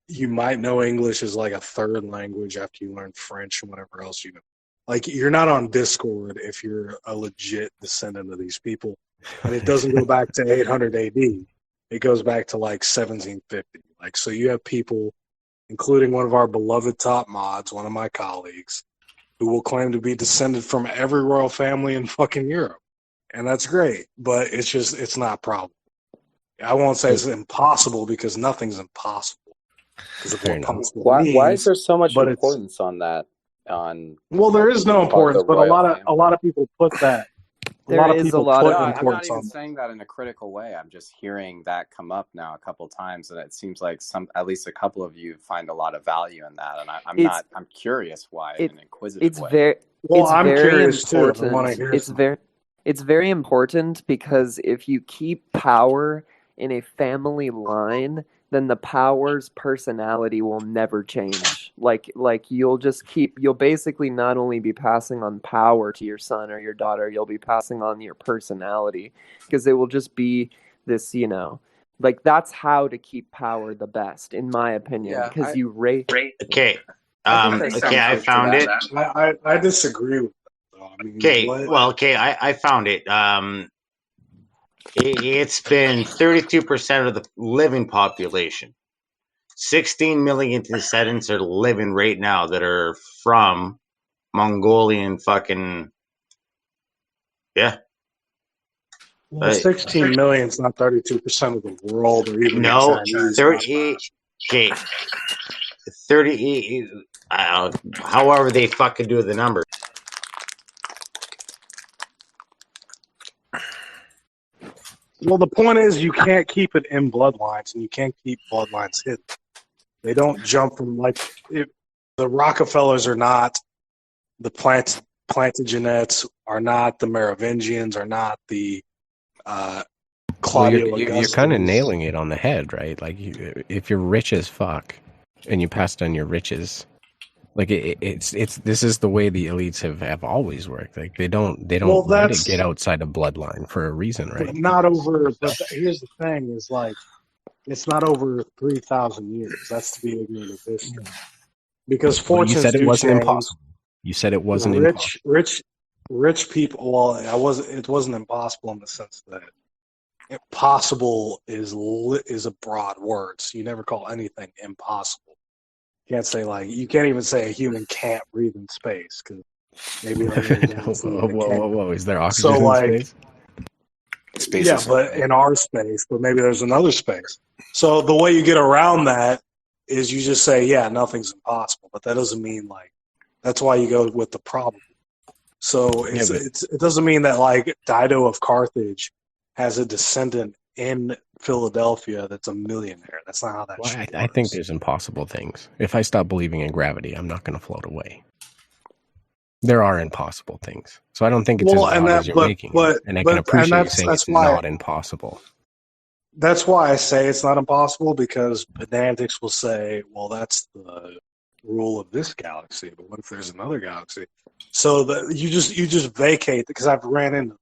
You might know English as like a third language after you learn French and whatever else you know. Like you're not on Discord if you're a legit descendant of these people. And it doesn't go back to 800 AD. It goes back to like 1750. Like, so you have people, including one of our beloved top mods, one of my colleagues, who will claim to be descended from every royal family in fucking Europe. And that's great, but it's not probable. I won't say it's impossible because nothing's impossible. Because of what possible means. Why is there so much but importance on that? Well, there is no importance, but a lot of people put that. I'm not importance even on that. saying that in a critical way. I'm just hearing that come up now a couple times, and it seems like at least a couple of you find a lot of value in that. And I'm curious why in an inquisitive way. Well, I'm very curious too. I important. want to hear. It's very important because if you keep power in a family line, then the power's personality will never change. Like you'll basically not only be passing on power to your son or your daughter, you'll be passing on your personality because it will just be this, like that's how to keep power the best, in my opinion, Yeah, because you rate. Okay. I think there's Okay, I something to found it. that. I disagree with that, though. I mean, Okay, what? well, okay, I found it. It's been 32% of the living population. 16 million descendants are living right now that are from Mongolian fucking, yeah. Well, 16 million is not 32% of the world, or even the No, Chinese 30, okay, 30, however they fucking do the number. Well, the point is, you can't keep it in bloodlines, and you can't keep bloodlines hidden. They don't jump from the Rockefellers are not the Plantagenets, are not the Merovingians, are not the Claudio Well, you're Augustus. kind of nailing it on the head, right? Like, if you're rich as fuck and you pass down your riches, like it's this is the way the elites have always worked. Like they don't let it get outside of bloodline for a reason, right? But not over. But here's the thing: is like it's not over 3,000 years. That's to be ignorant of history, because fortunes you said it do wasn't change. impossible. You said it wasn't impossible. Rich people. Well, it wasn't impossible in the sense that impossible is a broad word. So you never call anything impossible. You can't say you can't even say a human can't breathe in space because maybe Whoa! Is there oxygen in space? Space yeah, is but in our space, but maybe there's another space. So the way you get around that is you just say, yeah, nothing's impossible, but that doesn't mean that's why you go with the problem. So it doesn't mean that Dido of Carthage has a descendant in Philadelphia that's a millionaire. That's not how that shit works. I think there's impossible things. If I stop believing in gravity, I'm not going to float away. There are impossible things. So I don't think it's as broad as you're making it. And I can appreciate you saying it's not impossible. That's why I say it's not impossible, because pedantics will say, well, that's the rule of this galaxy, but what if there's another galaxy? So you just vacate, because I've ran into them.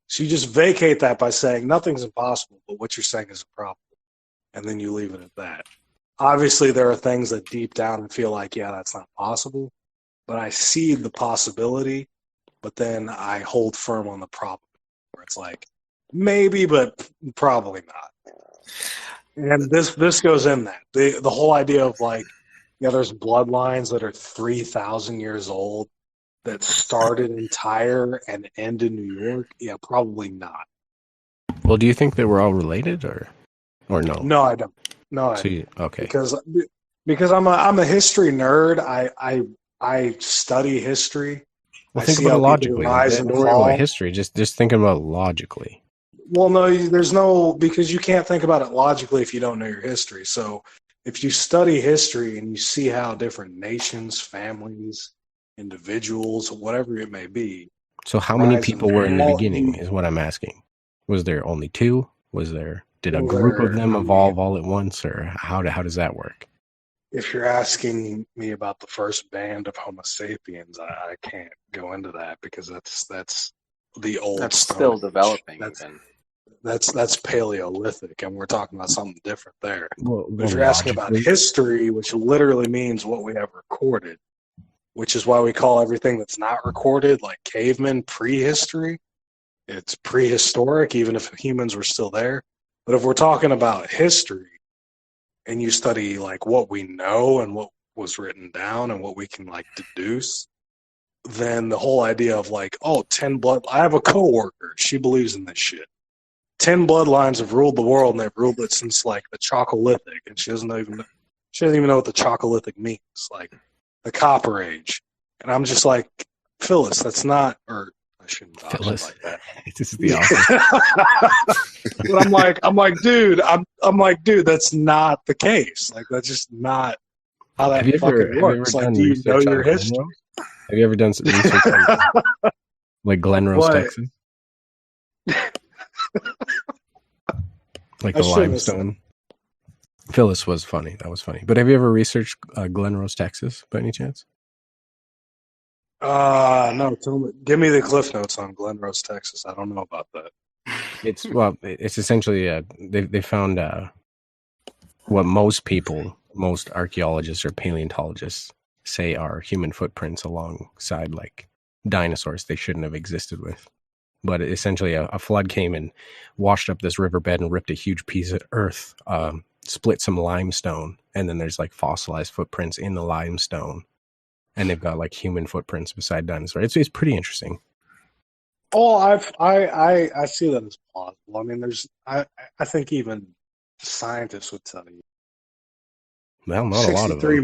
So you just vacate that by saying nothing's impossible, but what you're saying is improbable. And then you leave it at that. Obviously, there are things that deep down and feel like, yeah, that's not possible. But I see the possibility, but then I hold firm on the problem, where it's like, maybe, but probably not. And this goes in that. The whole idea of there's bloodlines that are 3,000 years old that started in Tyre and end in New York. Yeah, probably not. Well, do you think they were all related or no? No, I don't. No, okay. Because I'm a history nerd. I study history. Well, think about it logically. Don't worry about history. Just thinking about it logically. Well, no, because you can't think about it logically if you don't know your history. So if you study history and you see how different nations, families, individuals, whatever it may be. So how many people were in the beginning is what I'm asking. Was there only two? Did a group of them evolve all at once, or how does that work? If you're asking me about the first band of Homo sapiens, I can't go into that, because that's the old. That's still developing. That's Paleolithic, and we're talking about something different there. Well, if you're asking about history, which literally means what we have recorded, which is why we call everything that's not recorded, like cavemen, prehistory. It's prehistoric, even if humans were still there. But if we're talking about history, and you study what we know and what was written down and what we can deduce, then the whole idea of 10 blood. I have a coworker. She believes in this shit. 10 bloodlines have ruled the world, and they've ruled it since the Chalcolithic, and she doesn't even know what the Chalcolithic means, the Copper Age. And I'm just like, Phyllis, that's not, or I shouldn't talk like that. This is the opposite. But I'm like, dude, that's not the case. That's just not how that fucking works. Do you know your history? Have you ever done some research Like Glen Rose, But Texas? Like I the shouldn't have said. limestone? Phyllis was funny. That was funny. But have you ever researched Glen Rose, Texas, by any chance? No. Give me the cliff notes on Glen Rose, Texas. I don't know about that. It's essentially they found what most archaeologists or paleontologists say are human footprints alongside like dinosaurs they shouldn't have existed with. But essentially, a flood came and washed up this riverbed and ripped a huge piece of earth, split some limestone, and then there's like fossilized footprints in the limestone, and they've got like human footprints beside dinosaurs. It's pretty interesting. Oh, I see that as plausible. I mean, I think even scientists would tell you. Well, not a lot of them.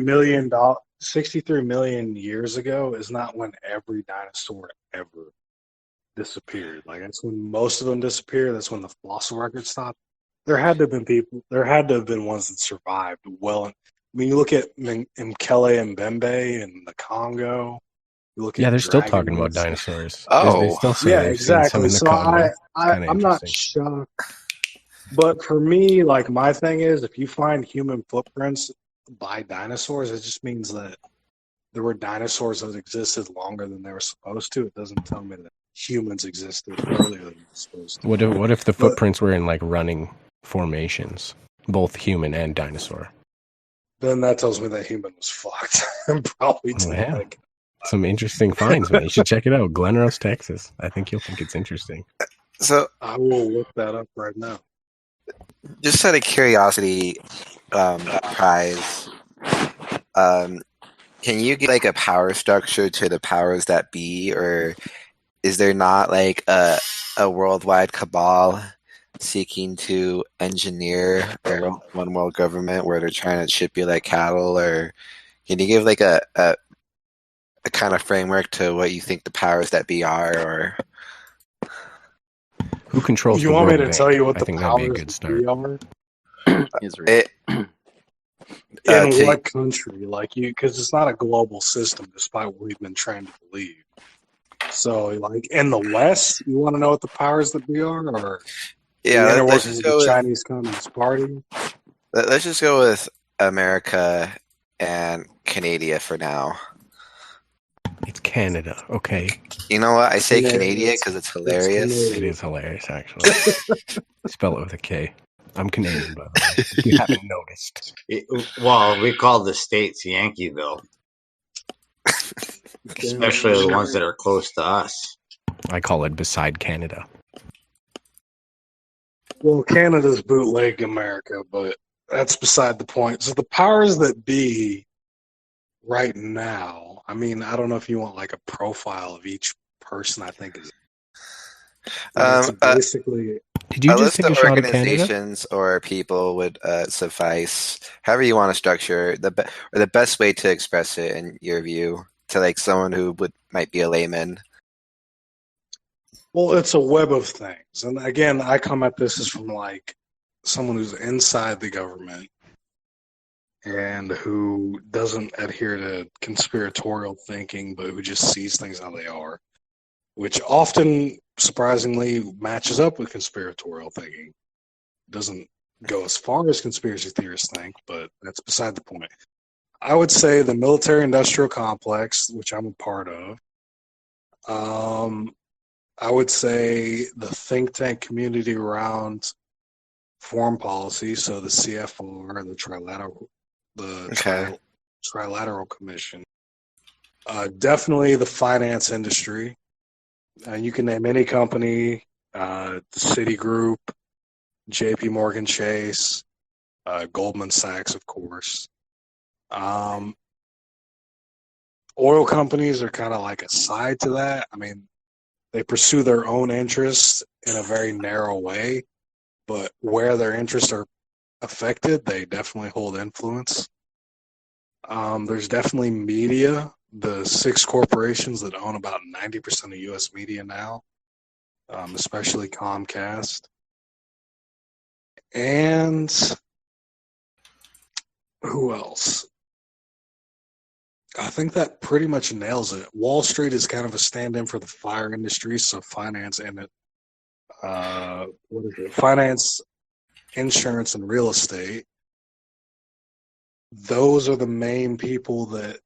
$63 million years ago is not when every dinosaur ever disappeared. Like that's when most of them disappeared. That's when the fossil record stopped. There had to have been ones that survived well. I mean, you look at Mkele and Bembe in the Congo. You look Yeah, at they're still talking about dragons. dinosaurs. They Oh, still say Yeah, they've seen some exactly. in the So Congo. I'm not shocked. But for me, like my thing is, if you find human footprints by dinosaurs, it just means that there were dinosaurs that existed longer than they were supposed to. It doesn't tell me that humans existed earlier than they were supposed to. What if the But footprints were in like running formations, both human and dinosaur? then that tells me that human was fucked and probably Oh, yeah. genetic. Some interesting finds, man. You should check it out. Glen Rose, Texas. I think you'll think it's interesting. so I will look that up right now. just out of curiosity, Prize, can you give like a power structure to the powers that be, or is there not like a worldwide cabal seeking to engineer a one world government where they're trying to ship you like cattle, or can you give like a kind of framework to what you think the powers that be are, or who controls You the want me World to Bank? tell you what I the think that'd be a powers good that start. be are? Israel. In to, what country? Like you, because it's not a global system, despite what we've been trained to believe. So, like in the West, you want to know what the powers that be are, or yeah, the inner let's workings just of the go with Chinese Communist Party? let's just go with America and Canada for now. It's Canada, okay? You know what? I say Canada It's because it's hilarious. It Canadian. is hilarious, actually. Spell it with a K. I'm Canadian, by the way. If you haven't noticed. Well, we call the states Yankeeville, especially the ones that are close to us. I call it beside Canada. Well, Canada's bootleg America, but that's beside the point. So the powers that be right now, I mean, I don't know if you want like a profile of each person. I think is. I mean, it's basically. Did you a just list take of a shot at Canada? organizations or people would suffice. However you want to structure or the best way to express it in your view to like someone who might be a layman. Well, it's a web of things, and again, I come at this as from like someone who's inside the government and who doesn't adhere to conspiratorial thinking, but who just sees things how they are, which often, surprisingly, matches up with conspiratorial thinking. Doesn't go as far as conspiracy theorists think, but that's beside the point. I would say the military-industrial complex, which I'm a part of. I would say the think tank community around foreign policy, so the CFR, the Trilateral Commission. Definitely the finance industry. You can name any company, the Citigroup, J.P. Morgan Chase, Goldman Sachs, of course. Oil companies are kind of like a side to that. I mean, they pursue their own interests in a very narrow way, but where their interests are affected, they definitely hold influence. There's definitely media, the 6 corporations that own about 90% of U.S. media now, especially Comcast. And who else? I think that pretty much nails it. Wall Street is kind of a stand-in for the fire industry, so finance and what is it? Finance, insurance, and real estate. Those are the main people that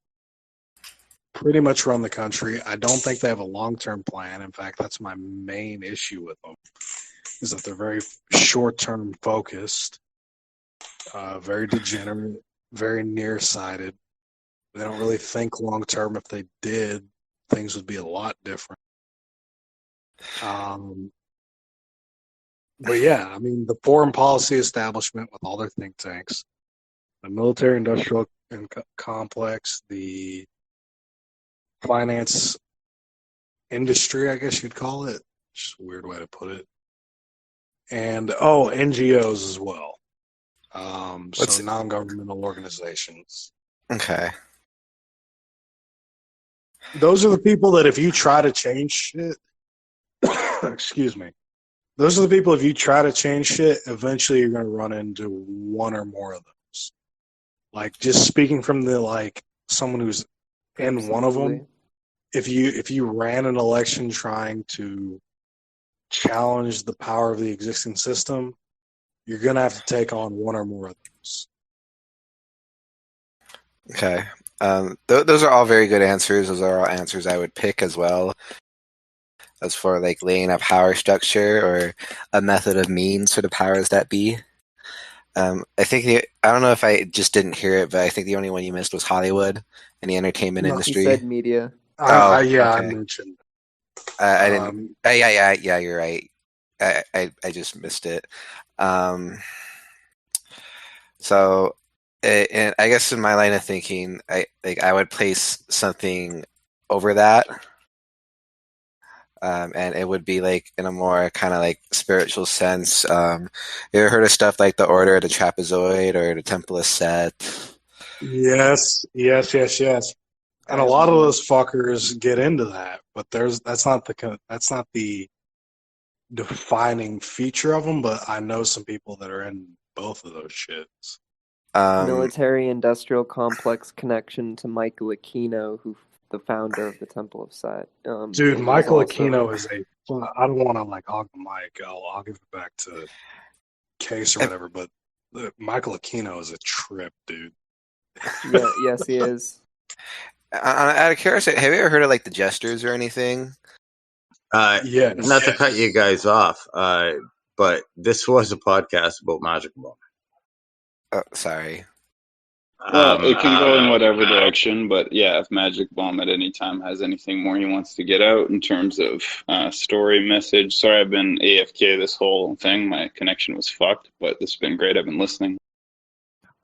pretty much run the country. I don't think they have a long-term plan. In fact, that's my main issue with them, is that they're very short-term focused, very degenerate, very nearsighted. They don't really think long-term. If they did, things would be a lot different. But yeah, I mean, the foreign policy establishment with all their think tanks, the military-industrial complex, the finance industry, I guess you'd call it. Just a weird way to put it. And NGOs as well. So non-governmental organizations. Okay. Those are the people that if you try to change shit, excuse me. Those are the people, if you try to change shit, eventually you're going to run into one or more of those. Like, just speaking from someone who's in one of them, if you ran an election trying to challenge the power of the existing system, you're going to have to take on one or more of those. Okay. Those are all very good answers. Those are all answers I would pick as well. As for like laying a power structure or a method of means for the powers that be. I think I don't know if I just didn't hear it, but I think the only one you missed was Hollywood and the entertainment industry. He said media. I mentioned. I didn't. Yeah, you're right. I just missed it. So, and I guess in my line of thinking, I would place something over that. And it would be like in a more kind of like spiritual sense. You ever heard of stuff like the Order of the Trapezoid or the Temple of Set? Yes. And a lot of those fuckers get into that, but that's not the defining feature of them. But I know some people that are in both of those shits. Military-industrial complex connection to Michael Aquino, who the founder of the Temple of Set. Dude, Michael Aquino is I don't want to hog the mic. I'll give it back to Case or whatever. But Michael Aquino is a trip, dude. Yeah, yes, he is. Out of curiosity, have you ever heard of like the Jesters or anything? Yeah. Not to cut you guys off, but this was a podcast about Magicalbum. Oh, sorry. Well, it can go in whatever direction, but yeah, if Magicalbum at any time has anything more he wants to get out in terms of story, message. Sorry, I've been AFK this whole thing. My connection was fucked, but this has been great. I've been listening.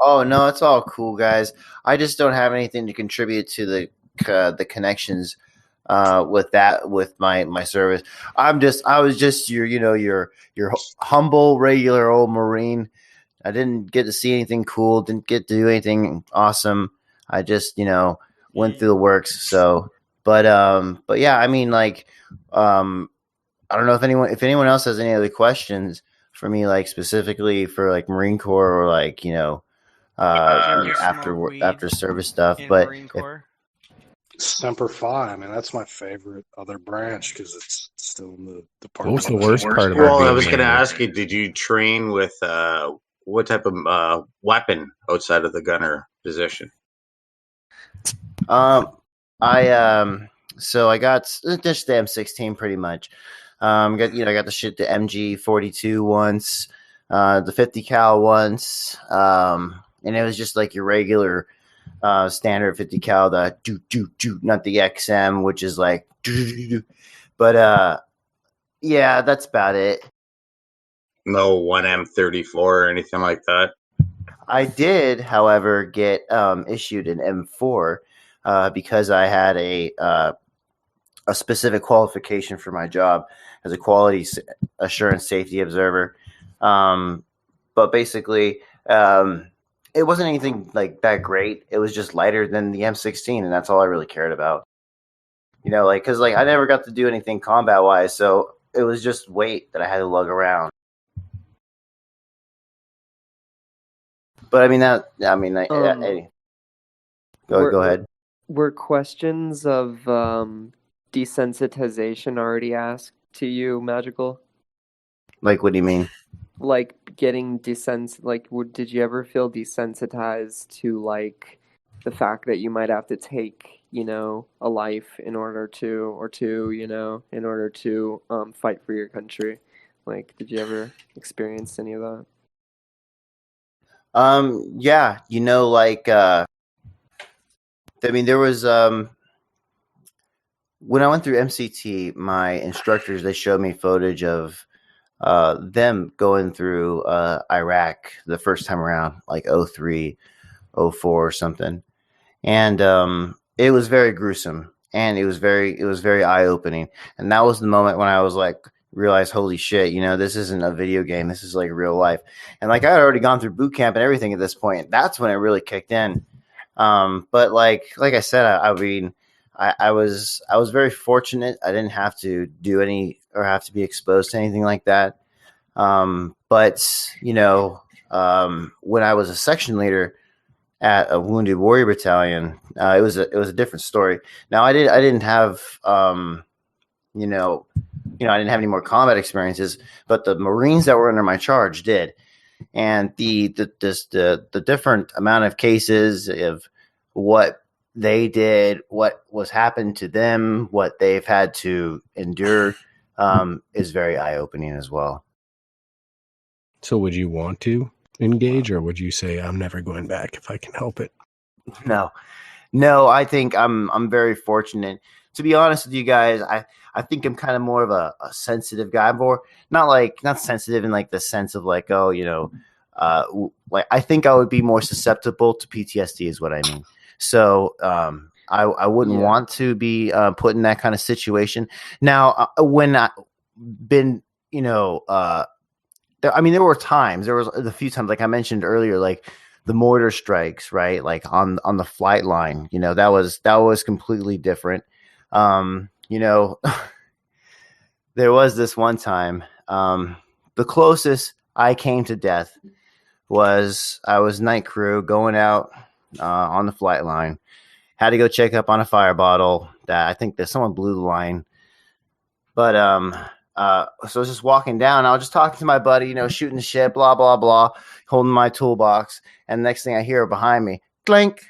Oh no, it's all cool, guys. I just don't have anything to contribute to the connections with my service. I was just your humble regular old Marine. I didn't get to see anything cool, didn't get to do anything awesome. I just, went through the works. So, but yeah, I mean, I don't know if anyone else has any other questions for me, like specifically for like Marine Corps or like, after service stuff. But Semper Fi, I mean, that's my favorite other branch because it's still in the department. What's the worst part about Well, being I was going to Marine? ask you, did you train with what type of weapon outside of the gunner position? So I got just the M16 pretty much. I got the shit, the MG42 once, the 50 cal once, and it was just like your regular standard 50 cal, the not the XM, which is like but yeah, that's about it. No 1M34 or anything like that? I did, however, get issued an M4 because I had a specific qualification for my job as a quality assurance safety observer. But basically, it wasn't anything like that great. It was just lighter than the M16, and that's all I really cared about. Because I never got to do anything combat wise, so it was just weight that I had to lug around. But I mean, go ahead. Were questions of desensitization already asked to you, Magical? Like, what do you mean? Like getting did you ever feel desensitized to like the fact that you might have to take, a life in order to, or two, in order to fight for your country? Like, did you ever experience any of that? Yeah, like, I mean, there was, when I went through MCT, my instructors, they showed me footage of them going through Iraq the first time around, like 03, 04 or something. And it was very gruesome, and it was very eye-opening. And that was the moment when I was like, realized, holy shit, this isn't a video game, this is like real life. And like, I had already gone through boot camp and everything at this point. That's when it really kicked in. But like I said, I mean, I was very fortunate. I didn't have to do any or have to be exposed to anything like that. But when I was a section leader at a Wounded Warrior Battalion, it was a different story. Now, I didn't have I didn't have any more combat experiences, but the Marines that were under my charge did. And the different amount of cases of what they did, what was happened to them, what they've had to endure, is very eye opening as well. So would you want to engage, or would you say, I'm never going back if I can help it? No, I think I'm very fortunate. To be honest with you guys, I think I'm kind of more of a sensitive guy, more not sensitive in like the sense of like, oh, like, I think I would be more susceptible to PTSD is what I mean. So I wouldn't want to be put in that kind of situation. Now, when I been, I mean, there were times, there was a few times, like I mentioned earlier, like the mortar strikes, right? Like on the flight line, that was completely different. There was this one time, the closest I came to death was I was night crew going out on the flight line. Had to go check up on a fire bottle that I think that someone blew the line. But so I was just walking down. I was just talking to my buddy, shooting the shit, blah blah blah, holding my toolbox. And next thing I hear behind me, clink.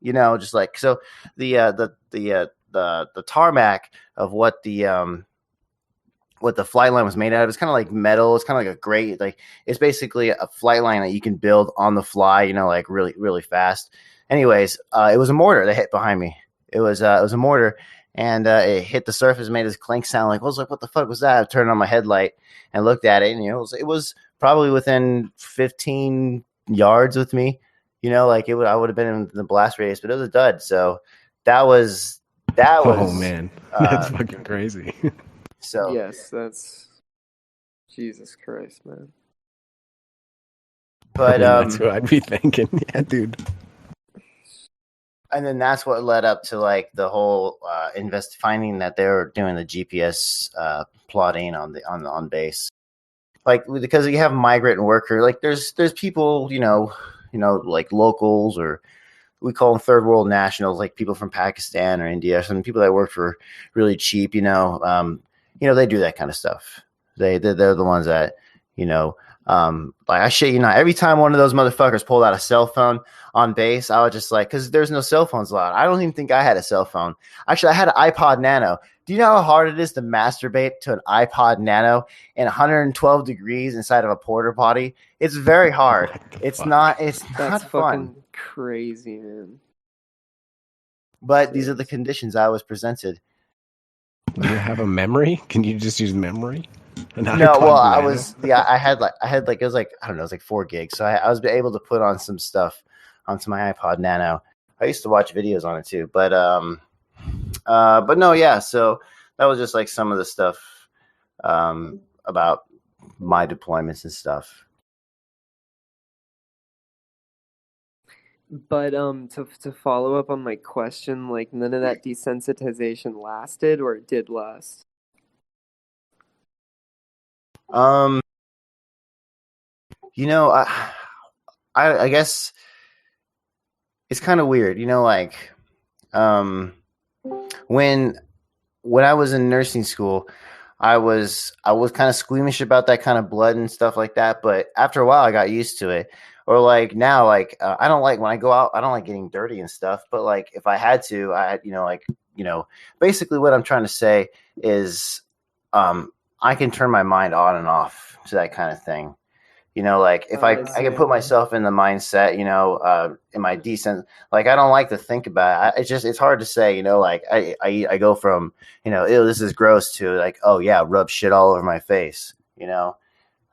Just like so. The tarmac of what the flight line was made out of is kind of like metal. It's kind of like a gray, like it's basically a flight line that you can build on the fly, like really, really fast. Anyways, it was a mortar that hit behind me. It was a mortar, and it hit the surface, made this clink sound. Like, I was like, what the fuck was that? I turned on my headlight and looked at it, and it was probably within 15 yards with me. Like I would have been in the blast radius, but it was a dud. So that was. Oh man, that's fucking crazy. So yes, that's Jesus Christ, man. But that's what I'd be thinking. Yeah, dude. And then that's what led up to like the whole finding that they were doing the GPS plotting on base, like because you have migrant worker, like there's people like locals, or we call them third world nationals, like people from Pakistan or India, some people that work for really cheap, they do that kind of stuff. They're the ones that, like I shit you not, every time one of those motherfuckers pulled out a cell phone on base, I was just like, because there's no cell phones allowed. I don't even think I had a cell phone. Actually, I had an iPod Nano. Do you know how hard it is to masturbate to an iPod Nano in 112 degrees inside of a porta potty? It's very hard. It's not That's fun. Fucking crazy, man. But these are the conditions I was presented. Do you have a memory? Can you just use memory? No, well, I had like it was like, I don't know, it was like 4 gigs. So I was able to put on some stuff onto my iPod Nano. I used to watch videos on it too, but no, yeah. So that was just like some of the stuff about my deployments and stuff. But to follow up on my question, like none of that desensitization lasted, or it did last? I guess it's kind of weird, like when when I was in nursing school, I was kind of squeamish about that kind of blood and stuff like that. But after a while, I got used to it. Or like now, like I don't like when I go out. I don't like getting dirty and stuff. But like if I had to, basically what I'm trying to say is, I can turn my mind on and off to that kind of thing. Like if I can put myself in the mindset, in my decent, like I don't like to think about it. It's hard to say, like I go from, ew, this is gross to like, oh yeah, rub shit all over my face,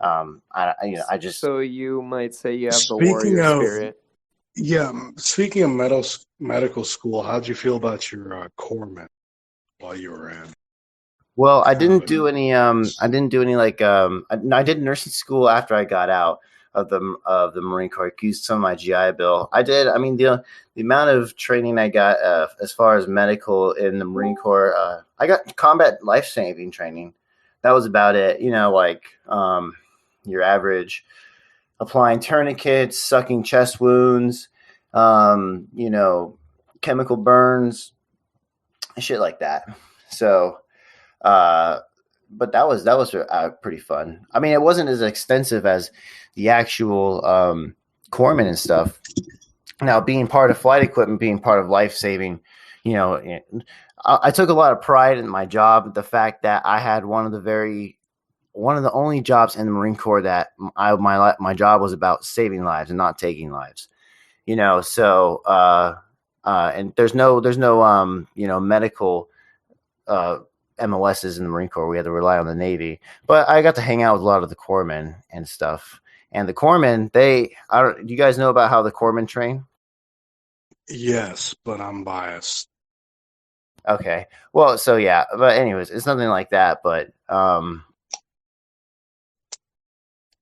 I just, So you might say you have the Speaking warrior of, spirit. yeah, speaking of medical school, how'd you feel about your corpsman while you were in? well, I Kind of didn't do any, like, I did nursing school after I got out of the Marine Corps. I used some of my GI Bill. I did. I mean, the amount of training I got as far as medical in the Marine Corps, I got combat life saving training. That was about it. Like your average applying tourniquets, sucking chest wounds, chemical burns, shit like that. So. Uh, but that was pretty fun. I mean, it wasn't as extensive as the actual corpsman and stuff. Now, being part of flight equipment, being part of life saving, I took a lot of pride in my job. The fact that I had one of the only jobs in the Marine Corps that my job was about saving lives and not taking lives. So and there's no medical MOSs in the Marine Corps. We had to rely on the Navy, but I got to hang out with a lot of the corpsmen and stuff. And the corpsmen, you guys know about how the corpsmen train? Yes, but I'm biased. Okay. Well, so yeah, but anyways, it's nothing like that, but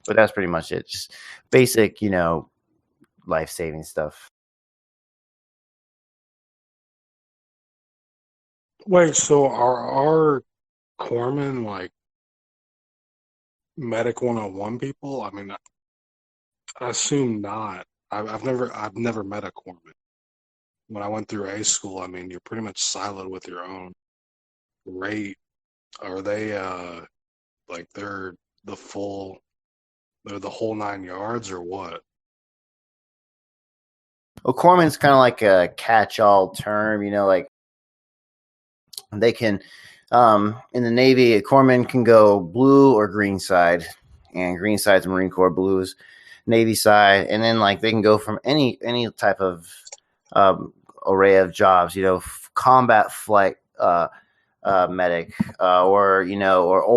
that's pretty much it. Just basic, life-saving stuff. Wait, so are our corpsmen like medic 101 people? I mean, I assume not. I've never met a corpsman. When I went through A school, I mean, you're pretty much siloed with your own rate. Are they like they're the whole 9 yards or what? Well, corpsman's kind of like a catch-all term, like they can, in the Navy, a corpsman can go blue or green side, and green side's Marine Corps, blue is Navy side, and then like they can go from any type of array of jobs, combat flight medic, or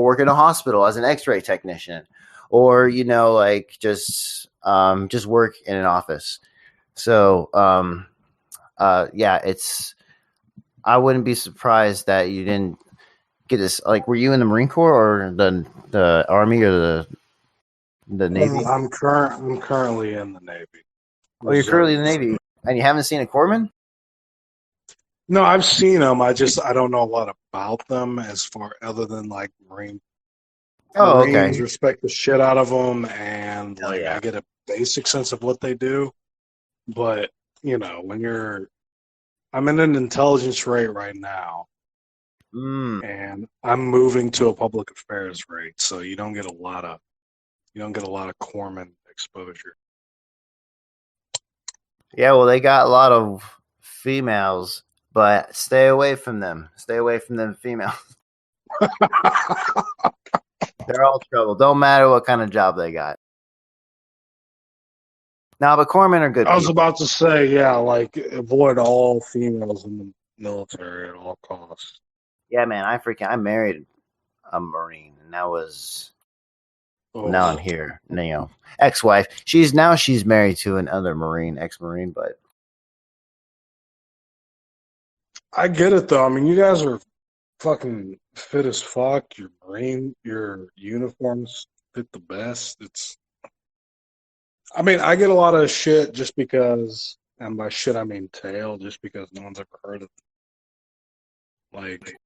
work in a hospital as an X-ray technician, or like just work in an office. So yeah, I wouldn't be surprised that you didn't get this. Like, were you in the Marine Corps or the Army or the Navy? I'm currently in the Navy. Oh, you're currently in the Reserves. Navy, and you haven't seen a corpsman? No, I've seen them. I don't know a lot about them as far other than like Marines Okay. respect the shit out of them, and Oh, like yeah. I get a basic sense of what they do. But when I'm in an intelligence rate right now, and I'm moving to a public affairs rate, so you don't get a lot of corpsman exposure. Yeah, well, they got a lot of females, but stay away from them. Stay away from them females. They're all trouble. Don't matter what kind of job they got. No, but corpsmen are good I was people. about to say, yeah, like avoid all females in the military at all costs. Yeah, man, I married a Marine, and that was now I'm here. Ex-wife. She's married to another Marine, ex-Marine, but I get it though. I mean, you guys are fucking fit as fuck. Your uniforms fit the best. I mean, I get a lot of shit just because, and by shit I mean tail, just because no one's ever heard of it. Like,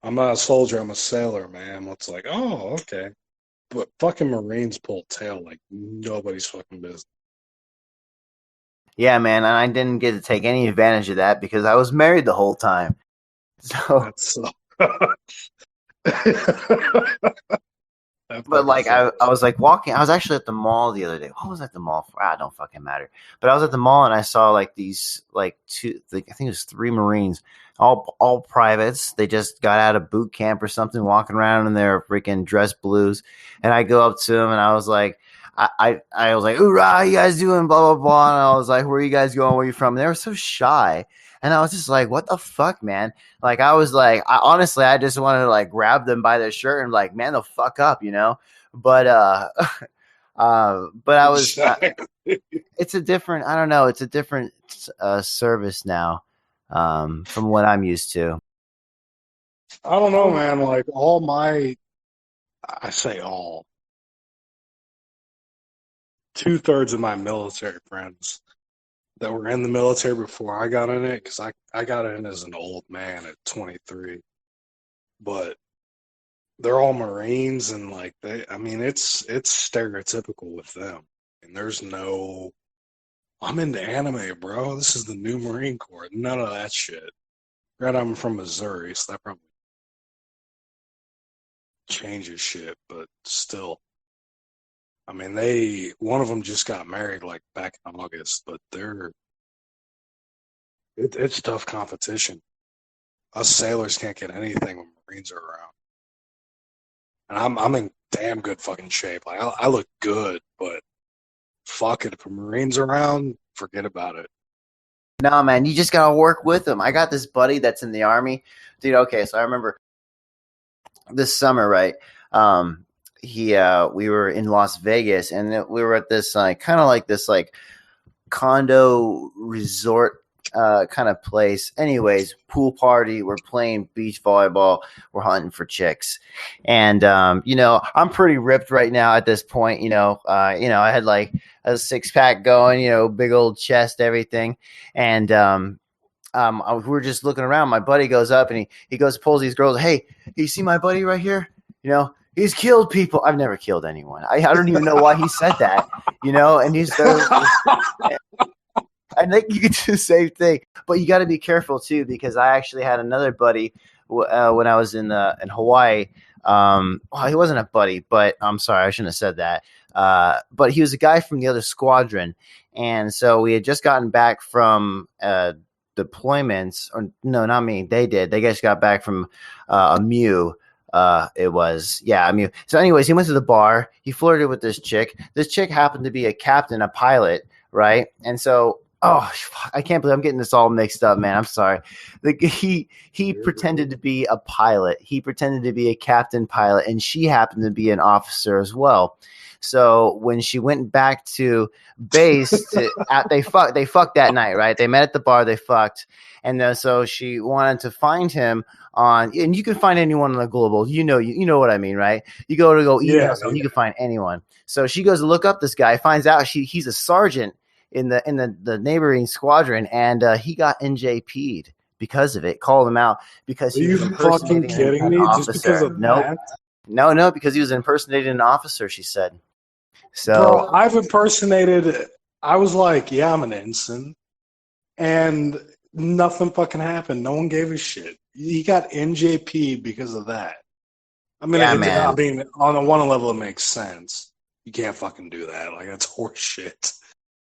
I'm not a soldier, I'm a sailor, man. It's like, oh, okay. But fucking Marines pull tail like nobody's fucking business. Yeah, man, and I didn't get to take any advantage of that because I was married the whole time. So, That's so. That but fucking like I sucks. was like walking. I was actually at the mall the other day. What was I at the mall for? Ah, don't fucking matter. But I was at the mall and I saw like these like two. Like, I think it was 3 Marines, all privates. They just got out of boot camp or something, walking around in their freaking dress blues. And I go up to them and I was like. I was like, hoorah, how you guys doing? Blah, blah, blah. And I was like, where are you guys going? Where are you from? And they were so shy. And I was just like, what the fuck, man? Like, I was like, honestly, I just wanted to like grab them by their shirt and like, man, the fuck up, you know? But, but I was, it's a different, I don't know. It's a different service now from what I'm used to. I don't know, man. Like I say all, 2/3 of my military friends that were in the military before I got in it, because I got in as an old man at 23, but they're all Marines and like I mean, it's stereotypical with them. And there's no, I'm into anime, bro. This is the new Marine Corps. None of that shit. Right, I'm from Missouri, so that probably changes shit, but still. I mean, one of them just got married like back in August, but it's tough competition. Us sailors can't get anything when Marines are around, and I'm in damn good fucking shape. Like I look good, but fuck it, if a Marine's around, forget about it. No, man, you just gotta work with them. I got this buddy that's in the Army, dude. Okay, so I remember this summer, right? We were in Las Vegas, and we were at this kind of like this like condo resort kind of place. Anyways, pool party. We're playing beach volleyball. We're hunting for chicks, and I'm pretty ripped right now at this point. I had like a 6-pack going. Big old chest, everything, and we were just looking around. My buddy goes up and he goes pulls these girls. Hey, you see my buddy right here? He's killed people. I've never killed anyone. I don't even know why he said that. And he's there. I think you could do the same thing, but you got to be careful too, because I actually had another buddy when I was in Hawaii. He wasn't a buddy, but I'm sorry, I shouldn't have said that. But he was a guy from the other squadron, and so we had just gotten back from deployments. Or no, not me. They did. They just got back from a MEU. It was, yeah, I mean, so anyways, he went to the bar, he flirted with this chick. This chick happened to be a captain, a pilot, right? And so, I can't believe I'm getting this all mixed up, man. I'm sorry. He pretended to be a pilot. He pretended to be a captain pilot, and she happened to be an officer as well. So when she went back to base, they fucked that night, right? They met at the bar, they fucked, and then so she wanted to find him and you can find anyone on the global. You know what I mean, right? You go email someone, you can find anyone. So she goes to look up this guy, finds out he's a sergeant in the neighboring squadron, and he got NJP'd because of it. Called him out because he was impersonating an officer. Just because of that? No, because he was impersonating an officer, she said. So, bro, I've impersonated. I was like, yeah, I'm an ensign, and nothing fucking happened. No one gave a shit. He got NJP because of that. I mean, yeah, man. I mean, on the one level, it makes sense. You can't fucking do that. Like, that's horseshit.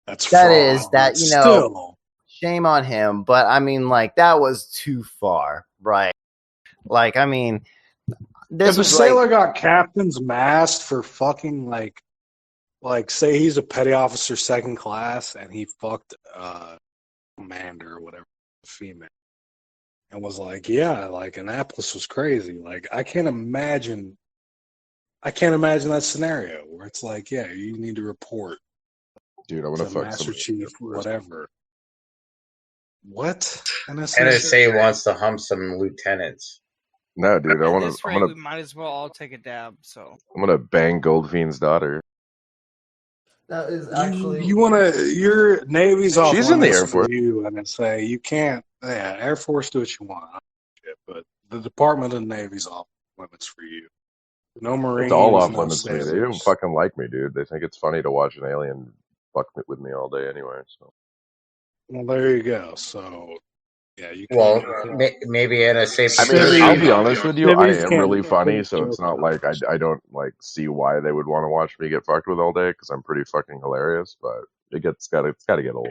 That's fraud. Still, shame on him. But I mean, like, that was too far, right? Like, I mean, if a sailor got captain's mast for fucking like say he's a petty officer 2nd class and he fucked commander or whatever, female, and was like, yeah, like Annapolis was crazy. Like I can't imagine that scenario where it's like, yeah, you need to report. Dude, I want to fuck Master Chief, whatever. What? NSA wants to hump some lieutenants. No, dude, At this rate, we might as well all take a dab. So I'm gonna bang Goldfiend's daughter. That is actually your Navy's off. She's in the Air Force. You NSA, you can't. Yeah, Air Force, do what you want. But the Department of the Navy's off limits for you. No Marines. It's all off limits to me. They don't fucking like me, dude. They think it's funny to watch an alien fuck with me all day anyway. So Well, there you go. So, yeah, you can. Well, maybe in a safe. I mean, Civvies- I'll be honest with you. I Civvies am can't- really funny, can't so it's joke not on like I don't like see why they would want to watch me get fucked with all day because I'm pretty fucking hilarious. But it's gotta get old.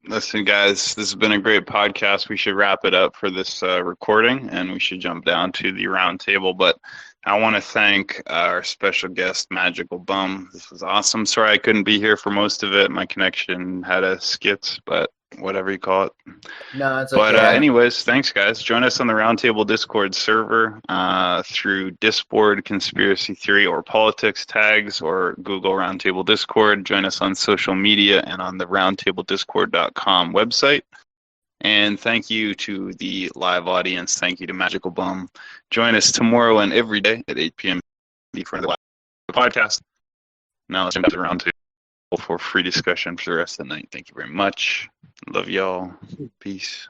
Listen, guys, this has been a great podcast. We should wrap it up for this recording, and we should jump down to the round table. But I want to thank our special guest, Magical Bum. This was awesome. Sorry I couldn't be here for most of it. My connection had a skit, but whatever you call it. No, it's But okay. anyways, thanks, guys. Join us on the Roundtable Discord server through Discord, Conspiracy Theory, or Politics tags, or Google Roundtable Discord. Join us on social media and on the roundtablediscord.com website. And thank you to the live audience. Thank you to Magical Bum. Join us tomorrow and every day at 8 p.m. for the podcast. Now let's jump to the Roundtable for free discussion for the rest of the night. Thank you very much. Love y'all. Peace.